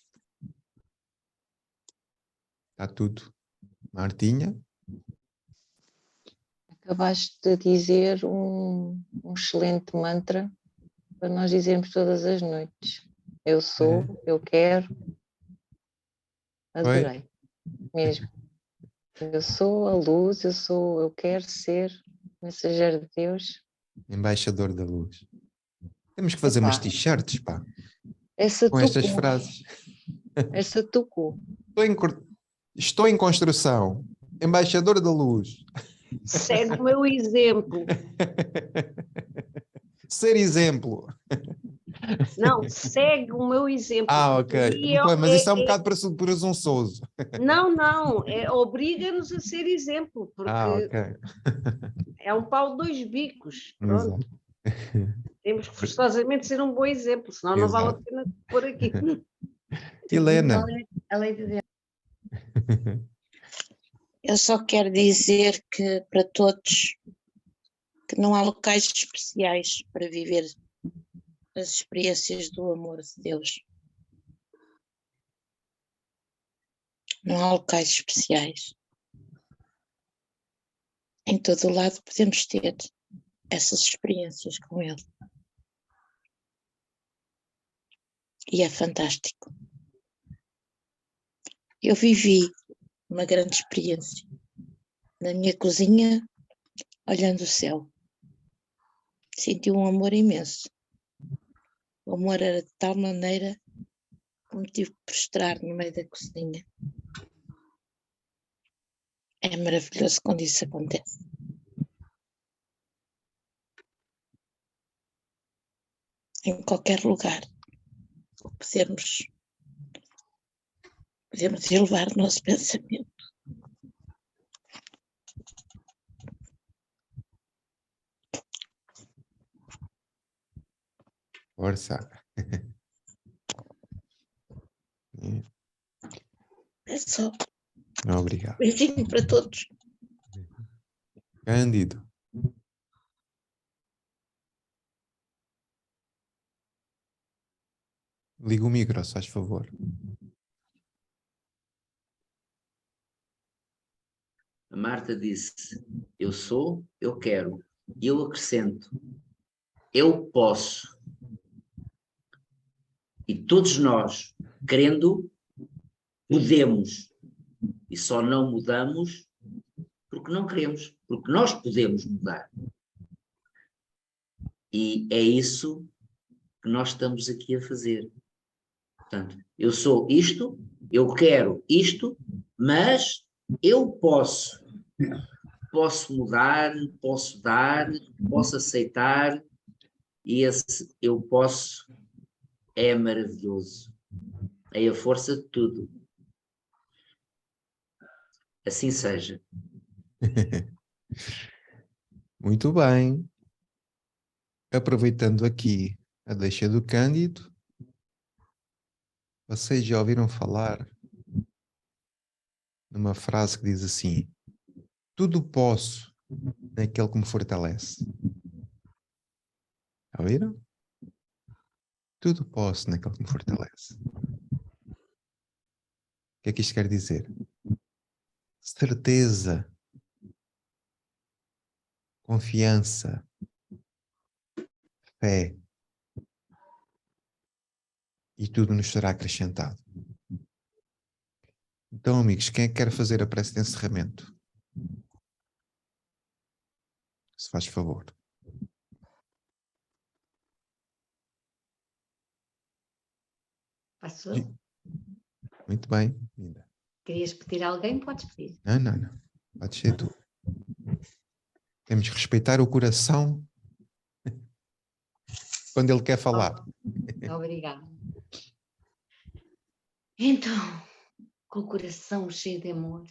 Está tudo. Martinha?
Acabaste de dizer um excelente mantra para nós dizermos todas as noites. Eu sou, eu quero. Adorei. Mesmo. Eu sou a luz, eu quero ser mensageiro de Deus.
Embaixador da luz. Temos que fazer umas t-shirts, pá.
Essa
com estas frases.
Essa tucu.
Estou em construção. Embaixador da luz.
Segue o meu exemplo.
Ser exemplo.
Não, segue o meu exemplo.
Ah, ok. Mas isso é um bocado presunçoso.
Não, obriga-nos a ser exemplo, porque
ok.
é um pau de dois bicos. Pronto. Temos que forçosamente ser um bom exemplo, senão não vale a pena pôr aqui.
Helena.
A lei de Deus. Eu só quero dizer que para todos que não há locais especiais para viver as experiências do amor de Deus. Não há locais especiais. Em todo o lado podemos ter essas experiências com Ele. E é fantástico. Eu vivi uma grande experiência na minha cozinha, olhando o céu. Senti um amor imenso. O amor era de tal maneira que me tive que prostrar no meio da cozinha. É maravilhoso quando isso acontece. Em qualquer lugar podemos elevar o nosso pensamento.
Força.
É só.
Obrigado.
Beijinho para todos.
Cândido. Liga o micro, se faz favor.
A Marta disse, eu sou, eu quero. E eu acrescento, eu posso. E todos nós, querendo, podemos. E só não mudamos porque não queremos, porque nós podemos mudar. E é isso que nós estamos aqui a fazer. Portanto, eu sou isto, eu quero isto, mas eu posso. Posso mudar, posso dar, posso aceitar, e esse eu posso é maravilhoso. É a força de tudo. Assim seja.
Muito bem. Aproveitando aqui a deixa do Cândido, vocês já ouviram falar numa frase que diz assim: tudo posso naquele que me fortalece. Já ouviram? Tudo posso naquele que me fortalece. O que é que isto quer dizer? Certeza, confiança, fé, e tudo nos será acrescentado. Então, amigos, quem é que quer fazer a prece de encerramento? Se faz favor.
Passo eu?
Muito bem, linda.
Querias pedir a alguém? Podes pedir.
Não. Pode ser tu. Temos que respeitar o coração quando ele quer falar.
Obrigada. Então, com o coração cheio de amor,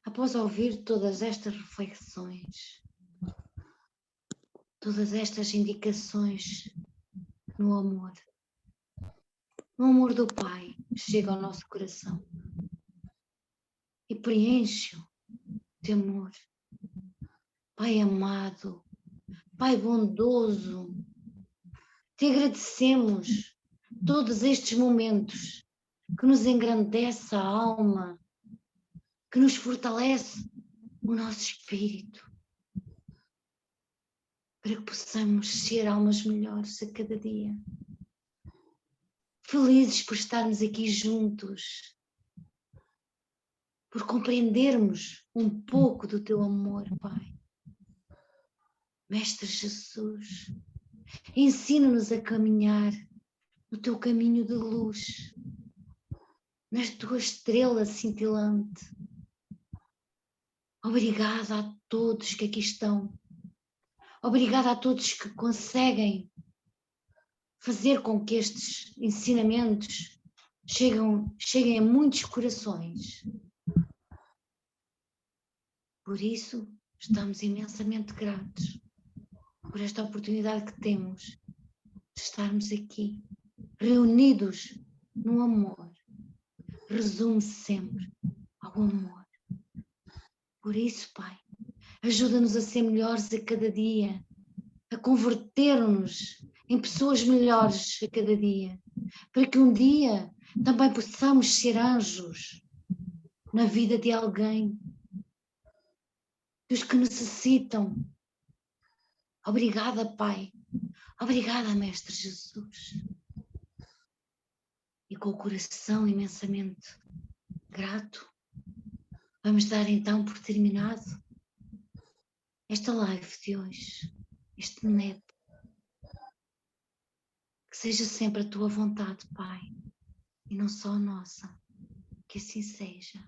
após ouvir todas estas reflexões, todas estas indicações no amor do Pai chega ao nosso coração e preenche-o de amor. Pai amado, Pai bondoso, te agradecemos todos estes momentos que nos engrandece a alma, que nos fortalece o nosso espírito, para que possamos ser almas melhores a cada dia. Felizes por estarmos aqui juntos, por compreendermos um pouco do teu amor, Pai. Mestre Jesus, ensina-nos a caminhar no teu caminho de luz, na tua estrela cintilante. Obrigada a todos que aqui estão. Obrigada a todos que conseguem fazer com que estes ensinamentos cheguem a muitos corações. Por isso, estamos imensamente gratos por esta oportunidade que temos de estarmos aqui, reunidos no amor. Resume sempre ao amor. Por isso, Pai, ajuda-nos a ser melhores a cada dia, a converter-nos em pessoas melhores a cada dia, para que um dia também possamos ser anjos na vida de alguém, dos que necessitam. Obrigada, Pai. Obrigada, Mestre Jesus. E com o coração imensamente grato, vamos dar então por terminado esta live de hoje, este momento. Que seja sempre a tua vontade, Pai, e não só a nossa. Que assim seja.